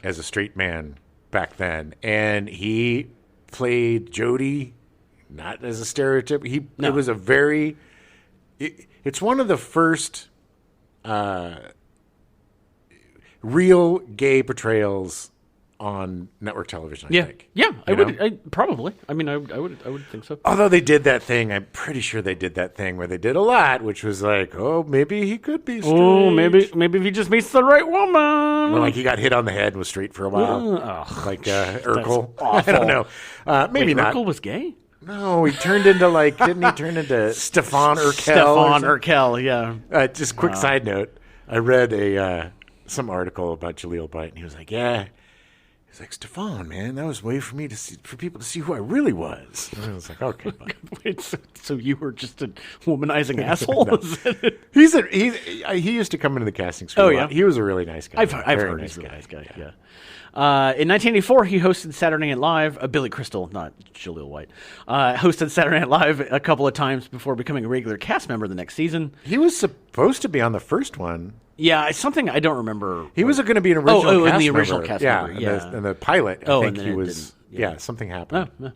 as a straight man back then. And he played Jody not as a stereotype. It was a very... It's one of the first real gay portrayals on network television, I think. Yeah, probably. I mean, I would think so. Although they did that thing, I'm pretty sure they did that thing where they did a lot, which was like, oh, maybe he could be straight. Oh, maybe if he just meets the right woman. Or like he got hit on the head and was straight for a while. Like Urkel. I don't know. Maybe not. Urkel was gay? No, he turned into didn't he turn into Stefan Urkel? Stefan Urkel, yeah. Just quick side note. I read some article about Jaleel White, and he was like, yeah, He's like, Stefan, man, that was a way for people to see who I really was. And I was like, okay, fine. Wait, so you were just a womanizing asshole? He used to come into the casting suite. Oh, yeah? He was a really nice guy. I've heard he's a really nice guy, yeah. In 1984, he hosted Saturday Night Live. Billy Crystal, not Jaleel White, hosted Saturday Night Live a couple of times before becoming a regular cast member the next season. He was supposed to be on the first one. Yeah, it's something I don't remember. He was going to be an original cast member. in the original cast member. Yeah, and the pilot, I think he was... Yeah, something happened.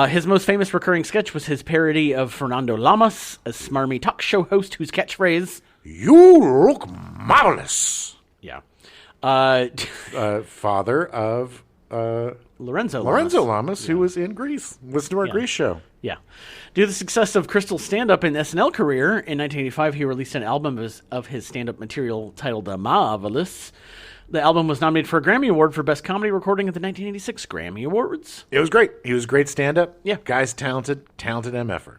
His most famous recurring sketch was his parody of Fernando Lamas, a smarmy talk show host whose catchphrase... You look marvelous. Yeah. Father of Lorenzo Lamas, who was in Grease. Listen to our Grease show. Yeah. Due to the success of Crystal's stand-up and SNL career, in 1985 he released an album of his stand-up material titled Marvelous. The album was nominated for a Grammy Award for Best Comedy Recording at the 1986 Grammy Awards. It was great. He was great stand-up. Yeah. Guy's talented MFer.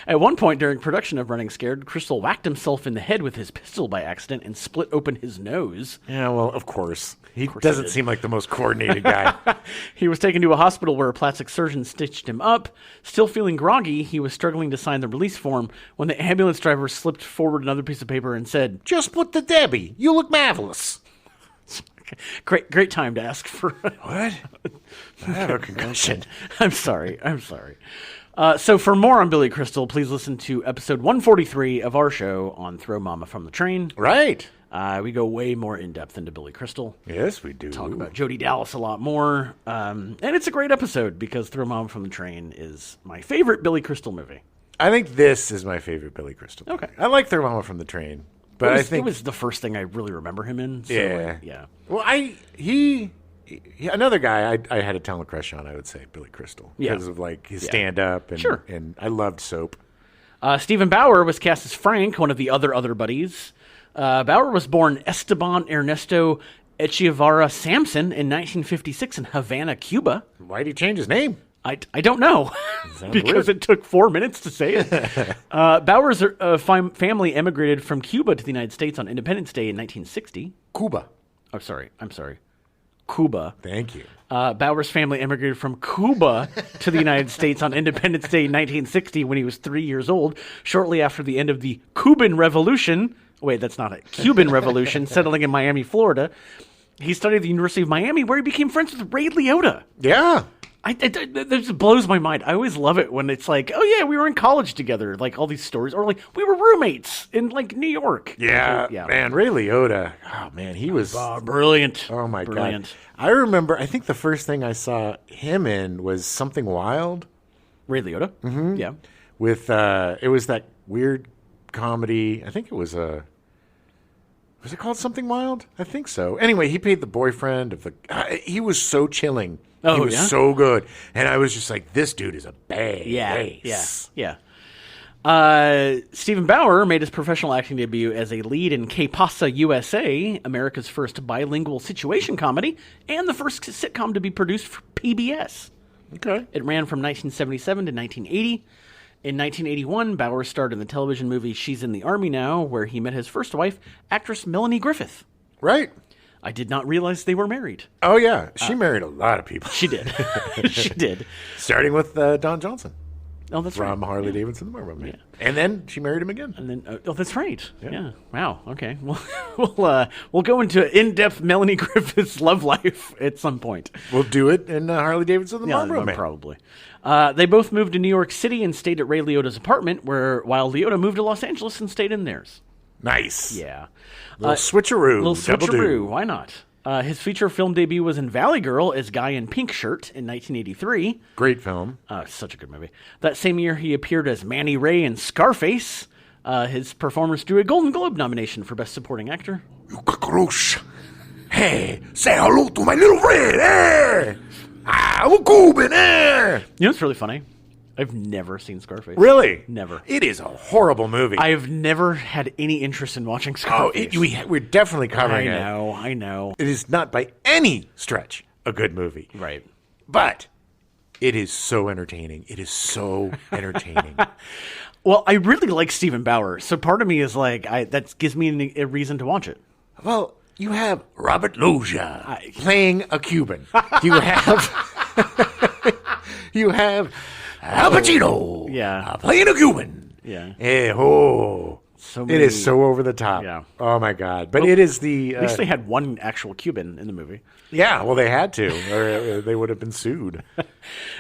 At one point during production of Running Scared, Crystal whacked himself in the head with his pistol by accident and split open his nose. Yeah, well, of course. He doesn't seem like the most coordinated guy. He was taken to a hospital where a plastic surgeon stitched him up. Still feeling groggy, he was struggling to sign the release form when the ambulance driver slipped forward another piece of paper and said, "Just put the Debbie. You look marvelous." Great time to ask for... What? I have a concussion. I'm sorry. So for more on Billy Crystal, please listen to episode 143 of our show on Throw Mama from the Train. Right. We go way more in-depth into Billy Crystal. Yes, we do. Talk about Jody Dallas a lot more. And it's a great episode because Throw Mama from the Train is my favorite Billy Crystal movie. I think this is my favorite Billy Crystal movie. Okay. I like Throw Mama from the Train. But I think it was the first thing I really remember him in. So yeah. Well, another guy I had a talent crush on, I would say, Billy Crystal. Because of like his stand-up and I loved Soap. Stephen Bauer was cast as Frank, one of the other buddies. Bauer was born Esteban Ernesto Echevarria Sampson in 1956 in Havana, Cuba. Why'd he change his name? I don't know, because it took 4 minutes to say it. Bauer's family emigrated from Cuba to the United States on Independence Day in 1960. Cuba. Oh, sorry. I'm sorry. Cuba. Thank you. Bauer's family emigrated from Cuba to the United States on Independence Day in 1960 when he was 3 years old, shortly after the end of the Cuban Revolution. Wait, that's not it. Cuban Revolution, settling in Miami, Florida. He studied at the University of Miami, where he became friends with Ray Liotta. Yeah. That just blows my mind. I always love it when it's like, oh yeah, we were in college together, like all these stories, or like we were roommates in like New York. Yeah, man, Ray Liotta. Oh man, he was brilliant. Oh my brilliant. God, I remember. I think the first thing I saw him in was Something Wild. Ray Liotta. Mm-hmm. Yeah, with it was that weird comedy. I think it was Was it called Something Wild? I think so. Anyway, he played the boyfriend of the. He was so chilling. Oh, he was so good, and I was just like, "This dude is a badass." Yeah. Stephen Bauer made his professional acting debut as a lead in Que Pasa USA, America's first bilingual situation comedy, and the first sitcom to be produced for PBS. Okay. It ran from 1977 to 1980. In 1981, Bauer starred in the television movie She's in the Army Now, where he met his first wife, actress Melanie Griffith. Right. I did not realize they were married. Oh, yeah. She married a lot of people. She did. She did. Starting with Don Johnson. Oh, that's right. From Harley Davidson, the Marvel Man. Yeah. And then she married him again. And then, that's right. Yeah. Wow. Okay. Well, we'll go into in-depth Melanie Griffith's love life at some point. We'll do it in Harley Davidson, the Marvel Man. Probably. They both moved to New York City and stayed at Ray Liotta's apartment, while Liotta moved to Los Angeles and stayed in theirs. Nice. Yeah. Little switcheroo. Why not? His feature film debut was in Valley Girl as Guy in Pink Shirt in 1983. Great film. Such a good movie. That same year, he appeared as Manny Ray in Scarface. His performance drew a Golden Globe nomination for Best Supporting Actor. You cockroach. Hey, say hello to my little friend. Hey. I'm a Cuban. Hey. You know what's really funny? I've never seen Scarface. Really? Never. It is a horrible movie. I have never had any interest in watching Scarface. We're definitely covering it. I know. It is not by any stretch a good movie. Right. But it is so entertaining. It is so entertaining. Well, I really like Stephen Bauer, so part of me is like, that gives me a reason to watch it. Well, You have Robert Loggia playing a Cuban. You have you have Al Pacino playing a Cuban. Yeah. It is so over the top. Yeah. Oh my God! But it is the. At least they had one actual Cuban in the movie. Yeah, well, they had to, or they would have been sued.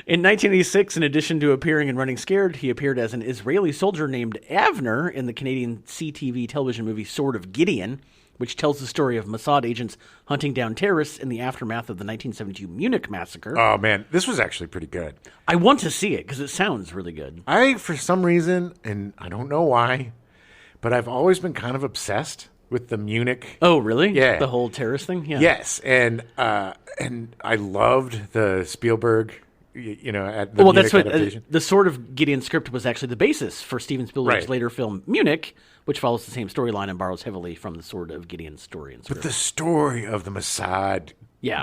In 1986, in addition to appearing in Running Scared, he appeared as an Israeli soldier named Avner in the Canadian CTV television movie Sword of Gideon, which tells the story of Mossad agents hunting down terrorists in the aftermath of the 1972 Munich massacre. Oh man, this was actually pretty good. I want to see it because it sounds really good. For some reason, and I don't know why, but I've always been kind of obsessed with the Munich. Oh, really? Yeah. The whole terrorist thing? Yeah. Yes, and I loved the Spielberg, at the Munich that's what adaptation. The Sword of Gideon script was actually the basis for Steven Spielberg's later film Munich, which follows the same storyline and borrows heavily from the Sword of Gideon story and script. But the story of the Mossad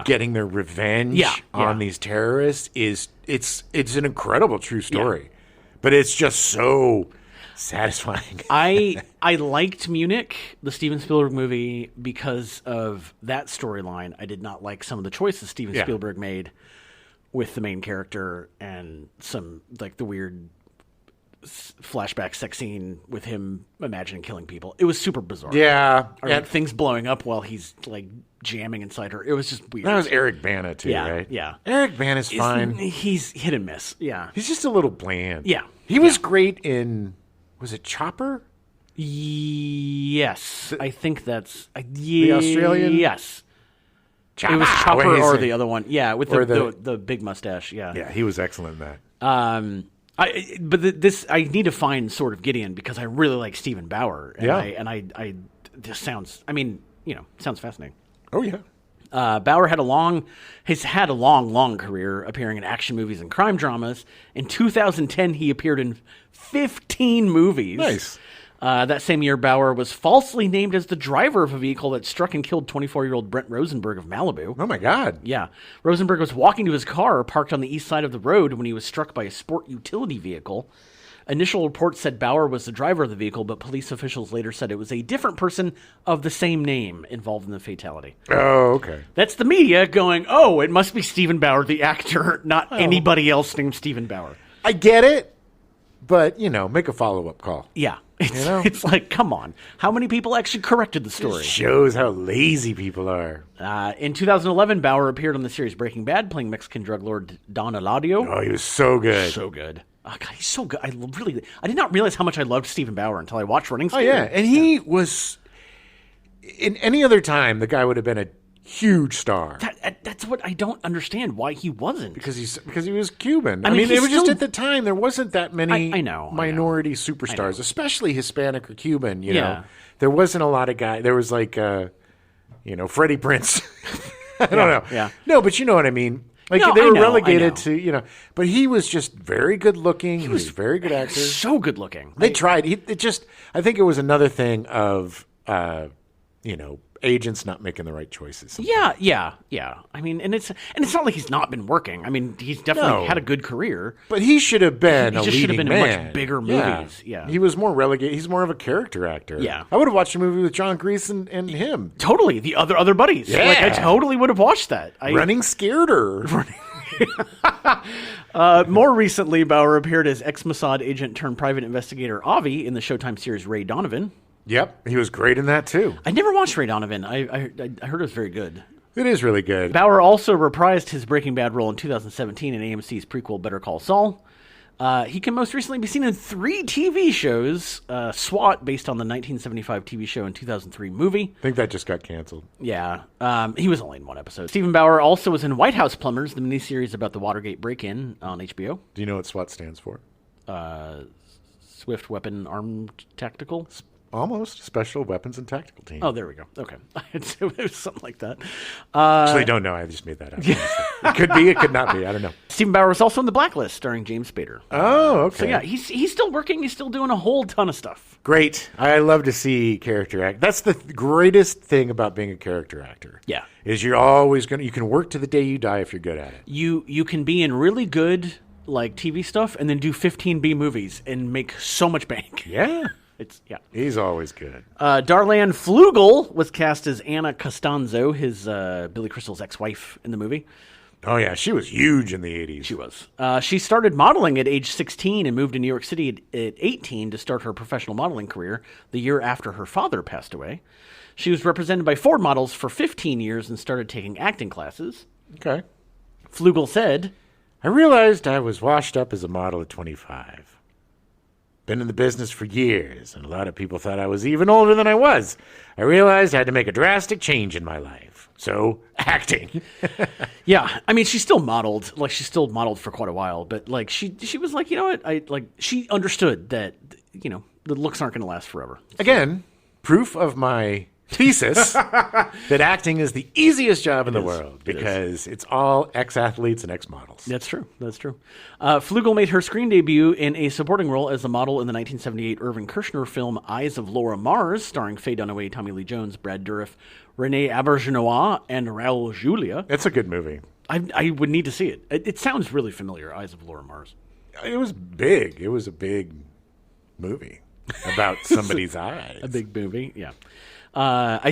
getting their revenge on these terrorists it's an incredible true story. Yeah. But it's just so satisfying. I liked Munich, the Steven Spielberg movie, because of that storyline. I did not like some of the choices Steven Spielberg made with the main character and some like the weird flashback sex scene with him imagining killing people. It was super bizarre. Yeah. Or things blowing up while he's like jamming inside her. It was just weird. That was Eric Bana too, right? Yeah. Eric Bana's fine. He's hit and miss. Yeah. He's just a little bland. Yeah. He was great in, was it Chopper? Yes. I think that's... the Australian? Yes. It was Chopper or the other one. Yeah, with the big mustache. Yeah. Yeah, he was excellent in that. I need to find Sword of Gideon because I really like Stephen Bauer. And I this sounds, sounds fascinating. Oh, yeah. Bauer has had a long career appearing in action movies and crime dramas. In 2010, he appeared in 15 movies. Nice. That same year, Bauer was falsely named as the driver of a vehicle that struck and killed 24-year-old Brent Rosenberg of Malibu. Oh, my God. Yeah. Rosenberg was walking to his car parked on the east side of the road when he was struck by a sport utility vehicle. Initial reports said Bauer was the driver of the vehicle, but police officials later said it was a different person of the same name involved in the fatality. Oh, okay. That's the media going, oh, it must be Stephen Bauer, the actor, not anybody else named Stephen Bauer. I get it, but, make a follow-up call. Yeah. It's like, come on. How many people actually corrected the story? It shows how lazy people are. In 2011, Bauer appeared on the series Breaking Bad, playing Mexican drug lord Don Eladio. Oh, he was so good. So good. Oh, God, he's so good. I did not realize how much I loved Stephen Bauer until I watched Running Scared. Oh, yeah. And he was, in any other time, the guy would have been a huge star. That's what I don't understand, why he wasn't. Because he was Cuban. I mean it was just at the time, there wasn't that many minority superstars, especially Hispanic or Cuban, you know. There wasn't a lot of guys. There was like, Freddie Prince. I don't know. Yeah. No, but you know what I mean. Like they were relegated to, but he was just very good looking. He was a very good actor. So good looking. They tried. I think it was another thing of, agents not making the right choices. Sometimes. Yeah. I mean, and it's not like he's not been working. I mean, he's definitely had a good career. But he should have been a leading man. He just should have been in much bigger movies. Yeah. He was more relegated. He's more of a character actor. Yeah. I would have watched a movie with John Grease and him. Totally. The other buddies. Yeah. Like, I totally would have watched that. Running Scared or... More recently, Bauer appeared as ex-Mossad agent turned private investigator Avi in the Showtime series Ray Donovan. Yep, he was great in that too. I never watched Ray Donovan. I heard it was very good. It is really good. Bauer also reprised his Breaking Bad role in 2017 in AMC's prequel Better Call Saul. He can most recently be seen in 3 TV shows. SWAT, based on the 1975 TV show and 2003 movie. I think that just got canceled. Yeah. He was only in 1 episode. Stephen Bauer also was in White House Plumbers, the miniseries about the Watergate break-in on HBO. Do you know what SWAT stands for? Swift Weapon Armed Tactical? Almost. Special Weapons and Tactical Team. Oh, there we go. Okay. It was something like that. Actually, don't know. I just made that up. It could be. It could not be. I don't know. Stephen Bauer was also in The Blacklist, starring James Spader. Oh, okay. So, yeah, he's still working. He's still doing a whole ton of stuff. Great. I love to see character act. That's the greatest thing about being a character actor. Yeah. Is you're always you can work to the day you die if you're good at it. You can be in really good, like, TV stuff and then do 15 B movies and make so much bank. Yeah. He's always good. Darlene Flugel was cast as Anna Costanzo, his Billy Crystal's ex-wife in the movie. Oh, yeah. She was huge in the 80s. She was. She started modeling at age 16 and moved to New York City at 18 to start her professional modeling career the year after her father passed away. She was represented by Ford models for 15 years and started taking acting classes. Okay. Flugel said, I realized I was washed up as a model at 25. Been in the business for years, and a lot of people thought I was even older than I was. I realized I had to make a drastic change in my life. So, acting. Yeah, I mean, she still modeled. Like, she still modeled for quite a while. But, like, she was like, you know what? She understood that, you know, the looks aren't going to last forever. Again, proof of my thesis that acting is the easiest job in the world because it's all ex-athletes and ex-models. That's true. Flugel made her screen debut in a supporting role as a model in the 1978 Irving Kershner film Eyes of Laura Mars, starring Faye Dunaway, Tommy Lee Jones, Brad Dourif, Renee Auberjonois, and Raul Julia. It's a good movie. I would need to see it. It sounds really familiar, Eyes of Laura Mars. It was big. It was a big movie about somebody's eyes. A big movie, yeah.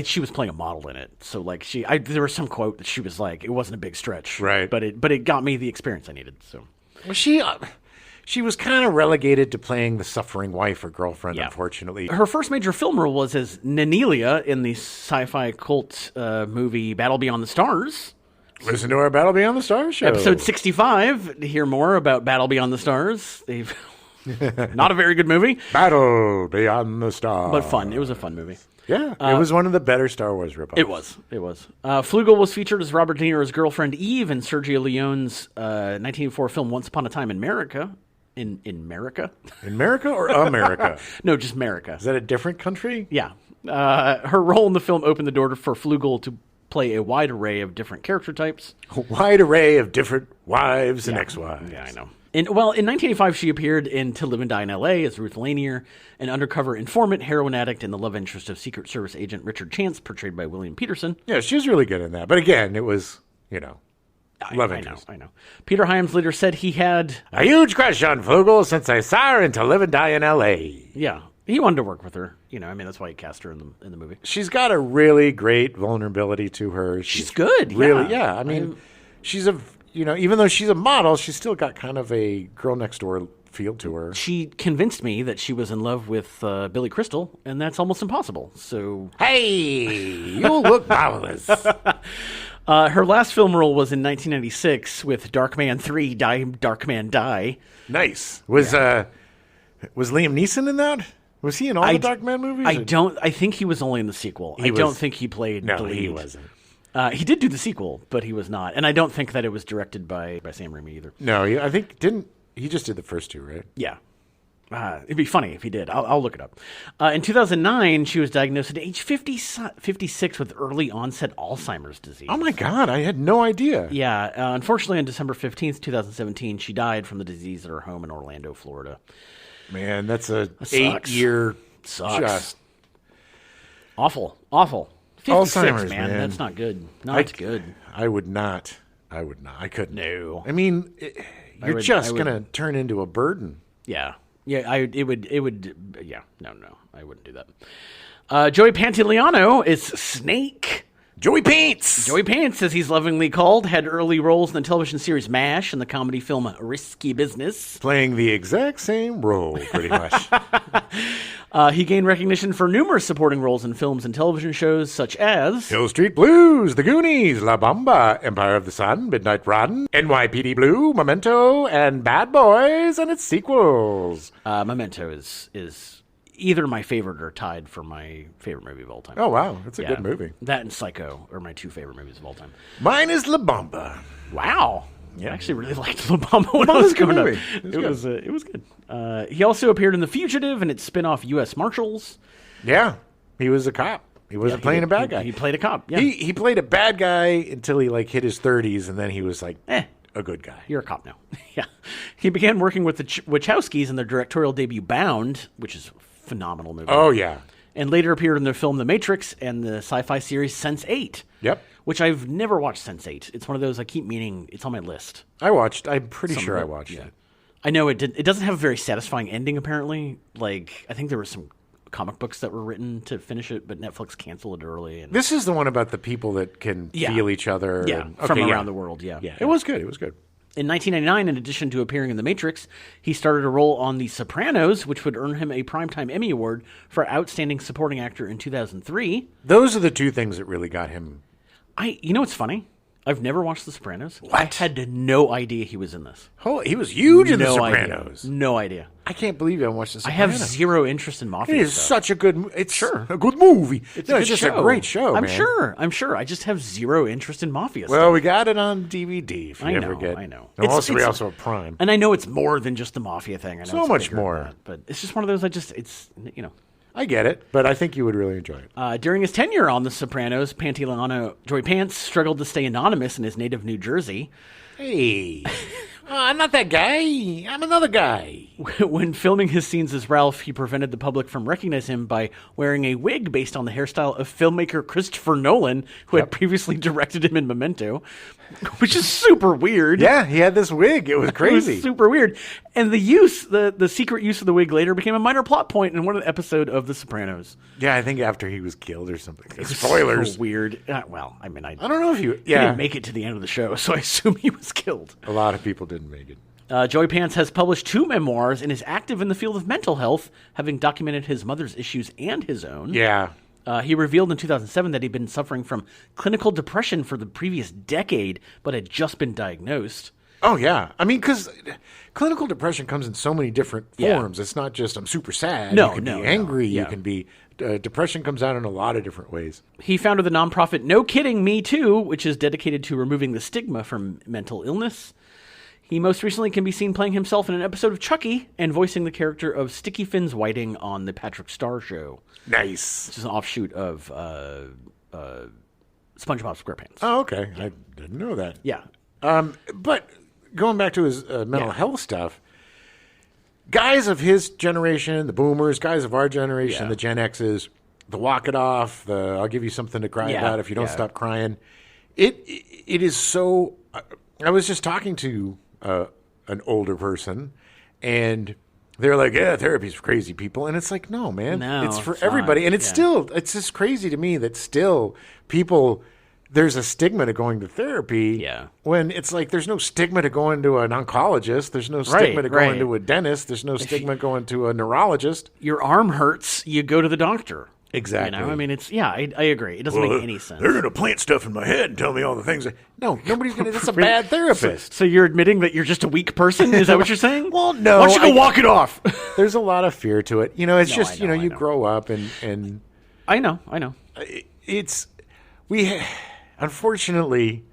She was playing a model in it, so like there was some quote that she was like, it wasn't a big stretch, right? But it got me the experience I needed. So, well, she was kind of relegated to playing the suffering wife or girlfriend. Unfortunately, her first major film role was as Nenelia in the sci-fi cult movie Battle Beyond the Stars. Listen to our Battle Beyond the Stars show, episode 65, to hear more about Battle Beyond the Stars. They've not a very good movie, Battle Beyond the Stars, but fun. It was a fun movie. Yeah, it was one of the better Star Wars ripoffs. It was. Flugel was featured as Robert De Niro's girlfriend Eve in Sergio Leone's 1984 film Once Upon a Time in America. In America? In America or America? No, just America. Is that a different country? Yeah. Her role in the film opened the door for Flugel to play a wide array of different character types. A wide array of different wives and ex-wives. Yeah, I know. In 1985, she appeared in To Live and Die in L.A. as Ruth Lanier, an undercover informant, heroin addict, and the love interest of Secret Service agent Richard Chance, portrayed by William Peterson. Yeah, she was really good in that. But again, it was, love interest. I know. Peter Hyams later said he had a huge crush on Flugel since I saw her in To Live and Die in L.A. Yeah, he wanted to work with her. That's why he cast her in the movie. She's got a really great vulnerability to her. She's good. Really, yeah. I mean, she's even though she's a model, she's still got kind of a girl next door feel to her. She convinced me that she was in love with Billy Crystal, and that's almost impossible. So, hey, you look marvelous. Her last film role was in 1996 with Darkman 3, Darkman Die. Nice. Was Liam Neeson in that? Was he in all the Darkman movies? I think he was only in the sequel. I don't think he played the lead. He wasn't. He did do the sequel, but he was not. And I don't think that it was directed by Sam Raimi either. No, I think he just did the first two, right? Yeah. It'd be funny if he did. I'll look it up. In 2009, she was diagnosed at age 56 with early onset Alzheimer's disease. Oh my God, I had no idea. Yeah. Unfortunately, on December 15th, 2017, she died from the disease at her home in Orlando, Florida. Man, that's a 8-year just awful. 56, man. That's not good. Good. I would not. I couldn't. No. I mean, you're just going to turn into a burden. Yeah. Yeah, it would, yeah. No, I wouldn't do that. Joey Pantoliano is Snake. Joey Pants! Joey Pants, as he's lovingly called, had early roles in the television series MASH and the comedy film Risky Business. Playing the exact same role, pretty much. He gained recognition for numerous supporting roles in films and television shows such as Hill Street Blues, The Goonies, La Bamba, Empire of the Sun, Midnight Run, NYPD Blue, Memento, and Bad Boys and its sequels. Memento is either my favorite or tied for my favorite movie of all time. Oh, wow. That's a good movie. That and Psycho are my two favorite movies of all time. Mine is La Bamba. Wow. Yeah. I actually really liked La Bamba when I was growing up. It was good. He also appeared in The Fugitive and its spin-off U.S. Marshals. Yeah. He was a cop. He wasn't playing a bad guy. He played a cop, yeah. He played a bad guy until he hit his 30s, and then he was a good guy. You're a cop now. Yeah. He began working with the Wachowskis in their directorial debut Bound, which is phenomenal movie. Oh, yeah. And later appeared in the film The Matrix and the sci-fi series Sense8. Yep. Which I've never watched Sense8. It's one of those I keep meaning, it's on my list. I'm pretty sure I watched it. I know it doesn't have a very satisfying ending, apparently. I think there was some comic books that were written to finish it, but Netflix canceled it early. And This is the one about the people that can feel each other. Yeah, from around the world, yeah. It was good. It was good. In 1999, in addition to appearing in The Matrix, he started a role on The Sopranos, which would earn him a Primetime Emmy Award for Outstanding Supporting Actor in 2003. Those are the two things that really got him. You know what's funny? I've never watched The Sopranos. What? I had no idea he was in this. Oh, he was huge in The Sopranos. No idea. I can't believe you haven't watched The I Sopranos. have zero interest in mafia It is stuff. such a good. It's a good movie. It's just a great show. I'm man. sure. I just have zero interest in mafia Well, stuff. we got it on DVD. If you ever get. I know. And we also have Prime. And I know it's more than just the mafia thing. I know So it's much bigger more. than that, but it's just one of those. I get it, but I think you would really enjoy it. During his tenure on The Sopranos, Pantaleano Joey Pants struggled to stay anonymous in his native New Jersey. Hey, I'm not that guy. I'm another guy. When filming his scenes as Ralph, he prevented the public from recognizing him by wearing a wig based on the hairstyle of filmmaker Christopher Nolan, who had previously directed him in Memento, which is super weird. Yeah, he had this wig. It was crazy. It was super weird. And the secret use of the wig later became a minor plot point in one episode of The Sopranos. Yeah, I think after he was killed or something. Spoilers. So weird. I don't know if he didn't make it to the end of the show, so I assume he was killed. A lot of people didn't make it. Joey Pants has published 2 memoirs and is active in the field of mental health, having documented his mother's issues and his own. Yeah. He revealed in 2007 that he'd been suffering from clinical depression for the previous decade, but had just been diagnosed. Oh, yeah. I mean, because clinical depression comes in so many different forms. It's not just, I'm super sad. You can be angry. You can be... depression comes out in a lot of different ways. He founded the nonprofit No Kidding Me Too, which is dedicated to removing the stigma from mental illness. He most recently can be seen playing himself in an episode of Chucky and voicing the character of Sticky Fins Whiting on The Patrick Star Show. Nice. Which is an offshoot of SpongeBob SquarePants. Oh, okay. I didn't know that. Yeah. But going back to his mental health stuff, guys of his generation, the boomers, guys of our generation, the Gen Xs, the walk it off, the I'll give you something to cry about if you don't stop crying. It is so... I was just talking to an older person, and they're like, yeah, therapy's for crazy people. And it's like, no, man, it's for everybody. And it's it's just crazy to me that still people... There's a stigma to going to therapy when it's like there's no stigma to going to an oncologist. There's no stigma to going to a dentist. There's no stigma going to a neurologist. Your arm hurts, you go to the doctor. Exactly. You know, I mean, I agree. It doesn't make any sense. They're going to plant stuff in my head and tell me all the things. No, nobody's going to. That's a bad therapist. So you're admitting that you're just a weak person? Is that what you're saying? Well, no. Why don't you go walk it off? There's a lot of fear to it. It's just, you grow up and. I know. Unfortunately,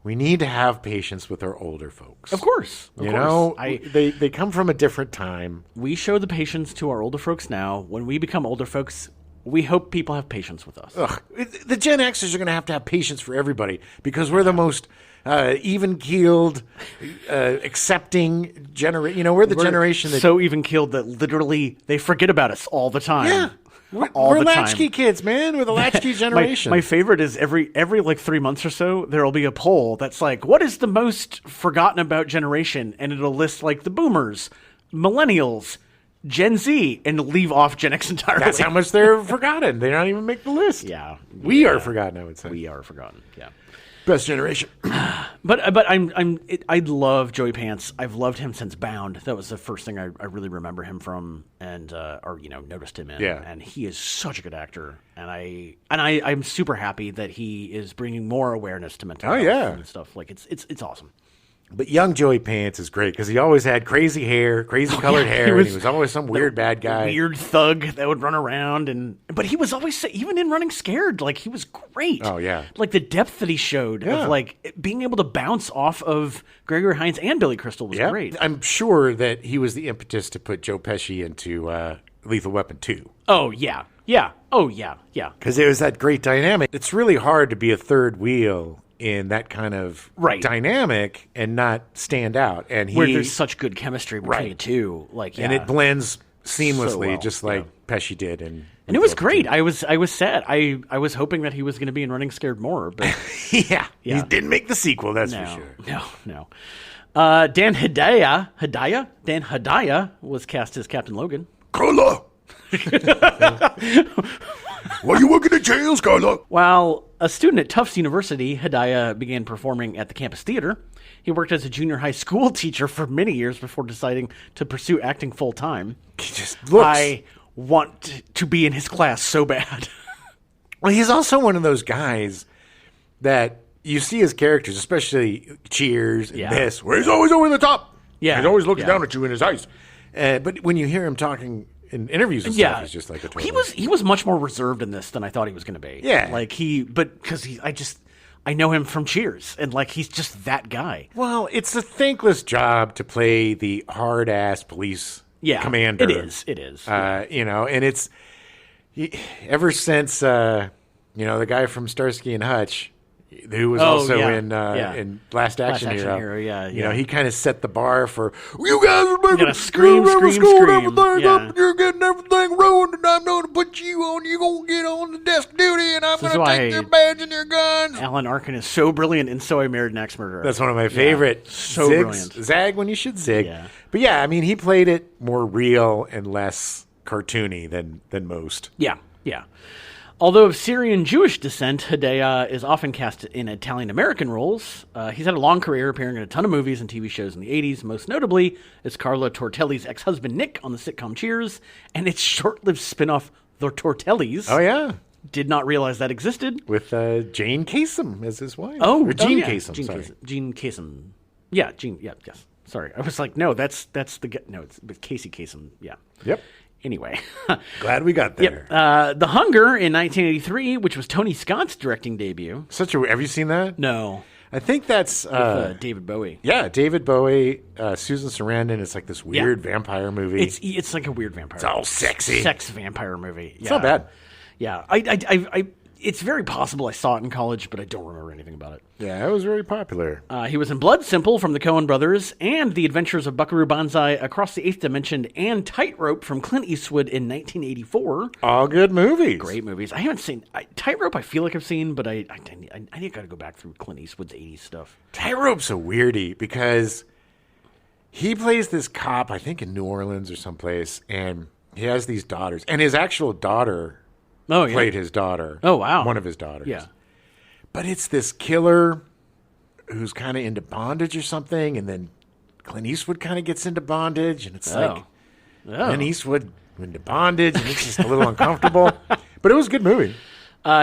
we need to have patience with our older folks. Of course. They come from a different time. We show the patience to our older folks now. When we become older folks, we hope people have patience with us. The Gen Xers are going to have patience for everybody because we're the most even-keeled, accepting generation. We're the generation that... so even-keeled that literally they forget about us all the time. Yeah. We're latchkey kids, man. We're the latchkey generation. My favorite is every like 3 months or so, there'll be a poll that's like, what is the most forgotten about generation? And it'll list like the boomers, millennials, Gen Z, and leave off Gen X entirely. That's how much they're forgotten. They don't even make the list. Yeah. We are forgotten, I would say. We are forgotten, yeah. Best generation. But I love Joey Pants. I've loved him since Bound. That was the first thing I really remember him from, and noticed him in. Yeah. And he is such a good actor, and I'm super happy that he is bringing more awareness to mental health and stuff. Like it's awesome. But young Joey Pants is great because he always had crazy hair, crazy colored hair. And he was always some weird bad guy. Weird thug that would run around. But he was always, even in Running Scared, like he was great. Oh, yeah. Like the depth that he showed of like being able to bounce off of Gregory Hines and Billy Crystal was great. I'm sure that he was the impetus to put Joe Pesci into Lethal Weapon 2. Oh, yeah. Yeah. Oh, yeah. Yeah. Because it was that great dynamic. It's really hard to be a third wheel in that kind of dynamic and not stand out. And where there's such good chemistry between the two. And it blends seamlessly, just like Pesci did. And it was great. I was sad. I was hoping that he was going to be in Running Scared more. But he didn't make the sequel, that's for sure. No. Dan Hedaya was cast as Captain Logan. Carla! Why are you working in jail, Scarlett? While a student at Tufts University, Hedaya began performing at the campus theater. He worked as a junior high school teacher for many years before deciding to pursue acting full time. He just looks... I want to be in his class so bad. Well, he's also one of those guys that you see his characters, especially Cheers and this, where he's always over the top. Yeah. He's always looking down at you in his eyes. But when you hear him talking in interviews and stuff, he's just like a total... He was much more reserved in this than I thought he was going to be. Yeah. I know him from Cheers, and he's just that guy. Well, it's a thankless job to play the hard-ass police commander. It is. And it's ever since the guy from Starsky and Hutch, who was in Last Action Hero. He kind of set the bar for you guys are making scream. You're getting everything ruined, and I'm going to put you on. You're going to get on the desk duty, and I'm going to take your badge and your guns. Alan Arkin is so brilliant, and So I Married an Ex-Murderer. That's one of my favorite. So brilliant. Zag when you should zig. Yeah. But he played it more real and less cartoony than most. Yeah. Although of Syrian Jewish descent, Hedaya is often cast in Italian-American roles. He's had a long career appearing in a ton of movies and TV shows in the 80s, most notably as Carla Tortelli's ex-husband Nick on the sitcom Cheers, and its short-lived spin-off, The Tortellis. Oh, yeah. Did not realize that existed. With Jane Kasem as his wife. Gene Kasem, sorry. Gene Kasem. Yeah, yes. Sorry. I was like, no, that's the... No, it's Casey Kasem. Yeah. Yep. Anyway. Glad we got there. Yep. The Hunger in 1983, which was Tony Scott's directing debut. Have you seen that? No. I think that's... With David Bowie. Yeah, David Bowie, Susan Sarandon. It's like this weird vampire movie. It's like a weird vampire It's all sexy. Sex vampire movie. It's not bad. Yeah. It's very possible I saw it in college, but I don't remember anything about it. Yeah, it was very popular. He was in Blood Simple from the Coen brothers and The Adventures of Buckaroo Banzai Across the Eighth Dimension and Tightrope from Clint Eastwood in 1984. All good movies. Great movies. I haven't seen... Tightrope I feel like I've seen, but I think I got to go back through Clint Eastwood's 80s stuff. Tightrope's a weirdie because he plays this cop, I think in New Orleans or someplace, and he has these daughters. And his actual daughter... played his daughter. Oh, wow. One of his daughters. Yeah. But it's this killer who's kind of into bondage or something, and then Clint Eastwood kind of gets into bondage, and it's like Clint Eastwood into bondage, and it's just a little uncomfortable. But it was a good movie.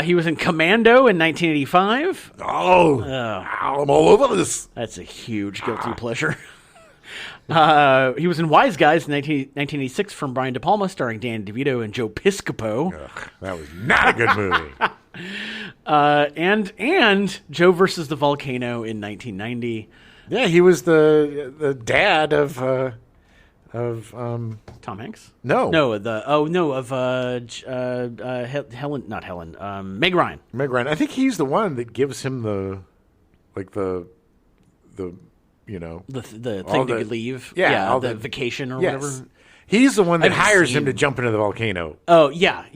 He was in Commando in 1985. I'm all over this. That's a huge guilty pleasure. He was in Wise Guys in 1986 from Brian De Palma, starring Dan DeVito and Joe Piscopo. That was not a good movie. And Joe versus the Volcano in 1990. Yeah, he was the dad of Tom Hanks. No, Helen, not Helen. Meg Ryan. Meg Ryan. I think he's the one that gives him the the thing to leave. Yeah, the vacation or yes. whatever. He's the one that hires him to jump into the volcano. Oh, yeah.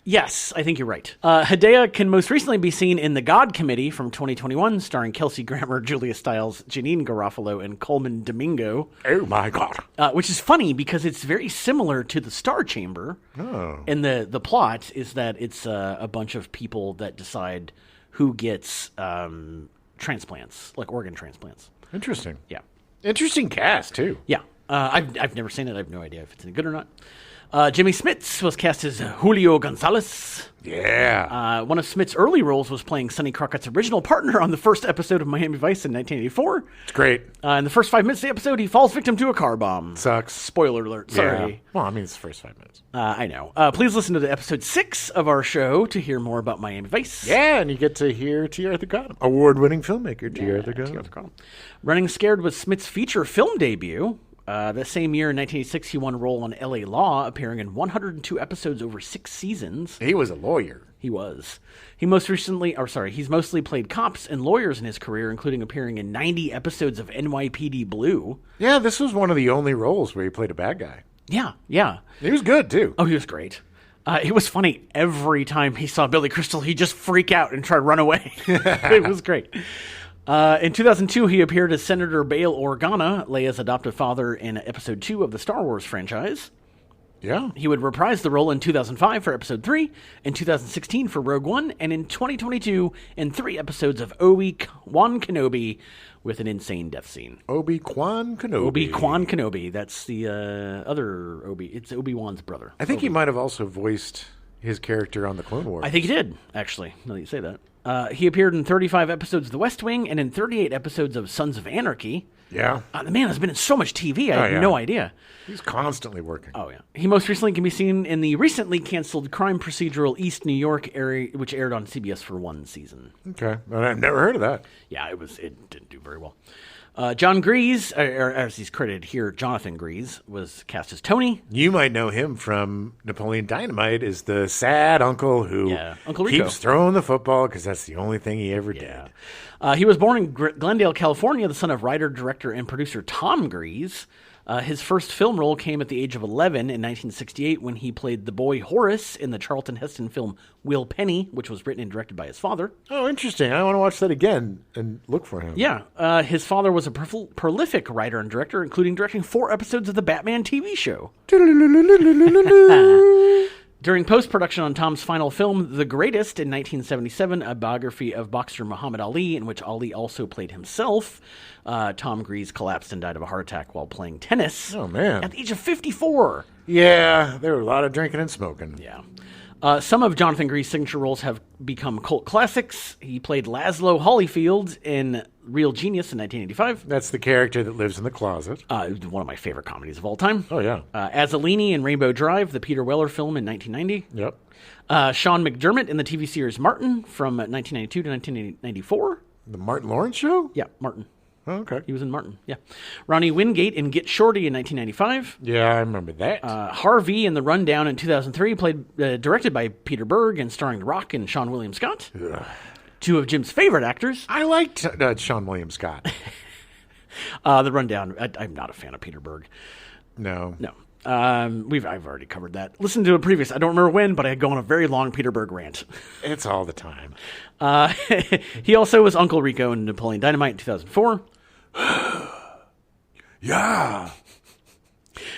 Yes, I think you're right. Hedaya can most recently be seen in The God Committee from 2021, starring Kelsey Grammer, Julia Stiles, Janine Garofalo, and Coleman Domingo. Oh, my God. Which is funny because it's very similar to The Star Chamber. Oh. And the plot is that it's a bunch of people that decide who gets transplants, like organ transplants. Interesting. Yeah. Interesting cast, too. Yeah. I've never seen it. I have no idea if it's any good or not. Jimmy Smits was cast as Julio Gonzalez. Yeah. One of Smits' early roles was playing Sonny Crockett's original partner on the first episode of Miami Vice in 1984. It's great. In the first 5 minutes of the episode, he falls victim to a car bomb. Sucks. Spoiler alert. Sorry. Yeah. Well, I mean, it's the first 5 minutes. I know. Please listen to episode 6 of our show to hear more about Miami Vice. Yeah, and you get to hear T. Arthur Cottam, award-winning filmmaker T. Arthur Cottam. Running Scared was Smits' feature film debut. The same year, in 1986, he won a role on L.A. Law, appearing in 102 episodes over 6 seasons. He was a lawyer. He was. He's mostly played cops and lawyers in his career, including appearing in 90 episodes of NYPD Blue. Yeah, this was one of the only roles where he played a bad guy. Yeah. He was good, too. Oh, he was great. It was funny. Every time he saw Billy Crystal, he'd just freak out and try to run away. It was great. In 2002, he appeared as Senator Bail Organa, Leia's adoptive father, in episode 2 of the Star Wars franchise. Yeah. He would reprise the role in 2005 for Episode 3, in 2016 for Rogue One, and in 2022 in 3 episodes of Obi-Wan Kenobi with an insane death scene. Obi-Wan Kenobi. Obi-Wan Kenobi. That's the other Obi. It's Obi-Wan's brother. I think he might have also voiced his character on the Clone Wars. I think he did, actually, now that you say that. He appeared in 35 episodes of The West Wing and in 38 episodes of Sons of Anarchy. Yeah. The man has been in so much TV, I had no idea. He's constantly working. Oh, yeah. He most recently can be seen in the recently canceled crime procedural East New York area, which aired on CBS for 1 season. Okay. I've never heard of that. Yeah, it didn't do very well. John Grease, or as he's credited here, Jonathan Grease, was cast as Tony. You might know him from Napoleon Dynamite as the sad uncle who Uncle Rico. keeps throwing the football because that's the only thing he ever did. He was born in Glendale, California, the son of writer, director, and producer Tom Grease. His first film role came at the age of 11 in 1968 when he played the boy Horace in the Charlton Heston film Will Penny, which was written and directed by his father. Oh, interesting. I want to watch that again and look for him. Yeah. His father was a prolific writer and director, including directing 4 episodes of the Batman TV show. During post-production on Tom's final film, The Greatest, in 1977, a biography of boxer Muhammad Ali, in which Ali also played himself, Tom Grease collapsed and died of a heart attack while playing tennis. Oh, man. At the age of 54. Yeah, there were a lot of drinking and smoking. Yeah. Some of Jonathan Grease's signature roles have become cult classics. He played Laszlo Holyfield in Real Genius in 1985. That's the character that lives in the closet. One of my favorite comedies of all time. Oh, yeah. Azzolini in Rainbow Drive, the Peter Weller film in 1990. Yep. Sean McDermott in the TV series Martin from 1992 to 1994. The Martin Lawrence show? Yeah, Martin. Oh, okay. He was in Martin, yeah. Ronnie Wingate in Get Shorty in 1995. Yeah, I remember that. Harvey in The Rundown in 2003, directed by Peter Berg and starring The Rock and Sean William Scott. Ugh. 2 of Jim's favorite actors. I liked Sean William Scott. The Rundown, I'm not a fan of Peter Berg. No. I've already covered that. Listen to a previous, I don't remember when, but I go on a very long Peter Berg rant. It's all the time. He also was Uncle Rico in Napoleon Dynamite in 2004. Yeah.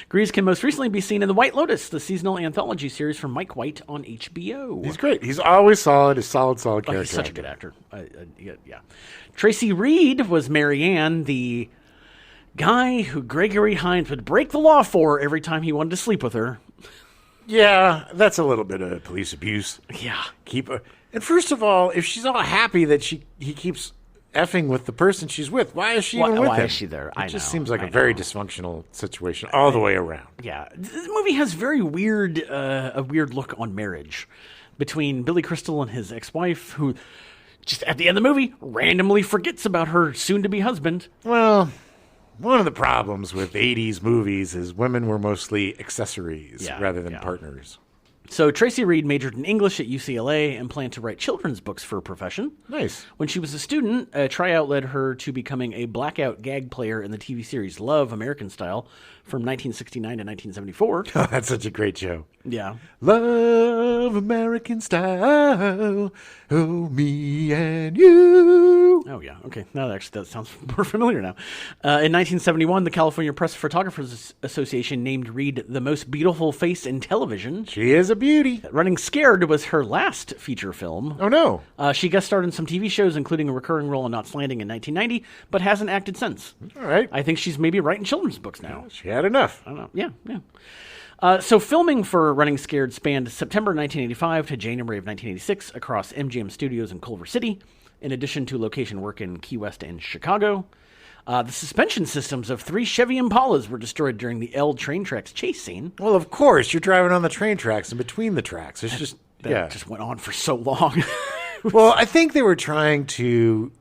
Grease can most recently be seen in The White Lotus, the seasonal anthology series from Mike White on HBO. He's great. He's always solid. He's solid character. He's such a good actor. Yeah. Tracy Reed was Mary Ann, the guy who Gregory Hines would break the law for every time he wanted to sleep with her. Yeah, that's a little bit of police abuse. Yeah. And first of all, if she's all happy that he keeps effing with the person she's with, why is she even with him? Why is she there? It just seems like a very dysfunctional situation all the way around. Yeah. This movie has very weird, a weird look on marriage between Billy Crystal and his ex-wife, who just at the end of the movie randomly forgets about her soon-to-be husband. Well, one of the problems with 80s movies is women were mostly accessories rather than partners. So Tracy Reed majored in English at UCLA and planned to write children's books for a profession. Nice. When she was a student, a tryout led her to becoming a blackout gag player in the TV series Love, American Style from 1969 to 1974. Oh, that's such a great show. Yeah. Love, American Style, oh, me and you. Oh, yeah. Okay. Now that sounds more familiar now. In 1971, the California Press Photographers Association named Reed the most beautiful face in television. She is a beauty. Running Scared was her last feature film. Oh, no. She guest starred in some TV shows, including a recurring role in Knots Landing in 1990, but hasn't acted since. All right. I think she's maybe writing children's books now. She had enough. I don't know. Yeah. So filming for Running Scared spanned September 1985 to January of 1986 across MGM Studios in Culver City, in addition to location work in Key West and Chicago. The suspension systems of 3 Chevy Impalas were destroyed during the L train tracks chase scene. Well, of course, you're driving on the train tracks and between the tracks. It's just just went on for so long. Well, I think they were trying to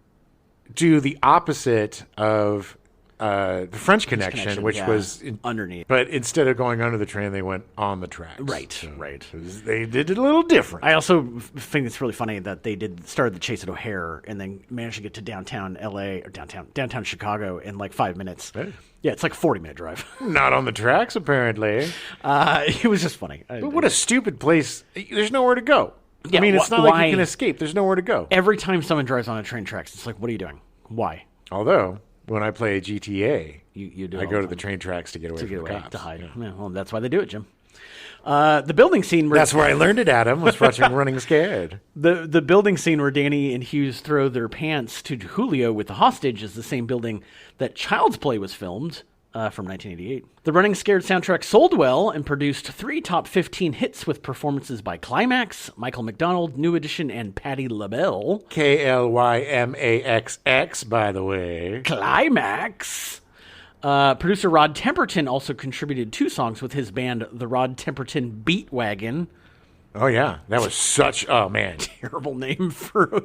do the opposite of the French Connection, which was underneath. But instead of going under the train, they went on the tracks. Right. They did it a little different. I also think it's really funny that they started the chase at O'Hare and then managed to get to downtown LA or downtown Chicago in like 5 minutes. Hey. Yeah, it's like a 40-minute drive. Not on the tracks, apparently. It was just funny. But what a stupid place. There's nowhere to go. Yeah, I mean, it's not like you can escape. There's nowhere to go. Every time someone drives on a train tracks, it's like, what are you doing? Why? Although, when I play GTA, you do I go to the train tracks to get away from the cops. To hide. Yeah, well, that's why they do it, Jim. The building scene where That's where I learned it, Adam, was watching Running Scared. The building scene where Danny and Hughes throw their pants to Julio with the hostage is the same building that Child's Play was filmed from 1988. The Running Scared soundtrack sold well and produced 3 top 15 hits with performances by Climax, Michael McDonald, New Edition, and Patti LaBelle. K-L-Y-M-A-X-X, by the way. Climax! Producer Rod Temperton also contributed 2 songs with his band, the Rod Temperton Beat Wagon. Oh, yeah. That was such... Oh, man. Terrible name for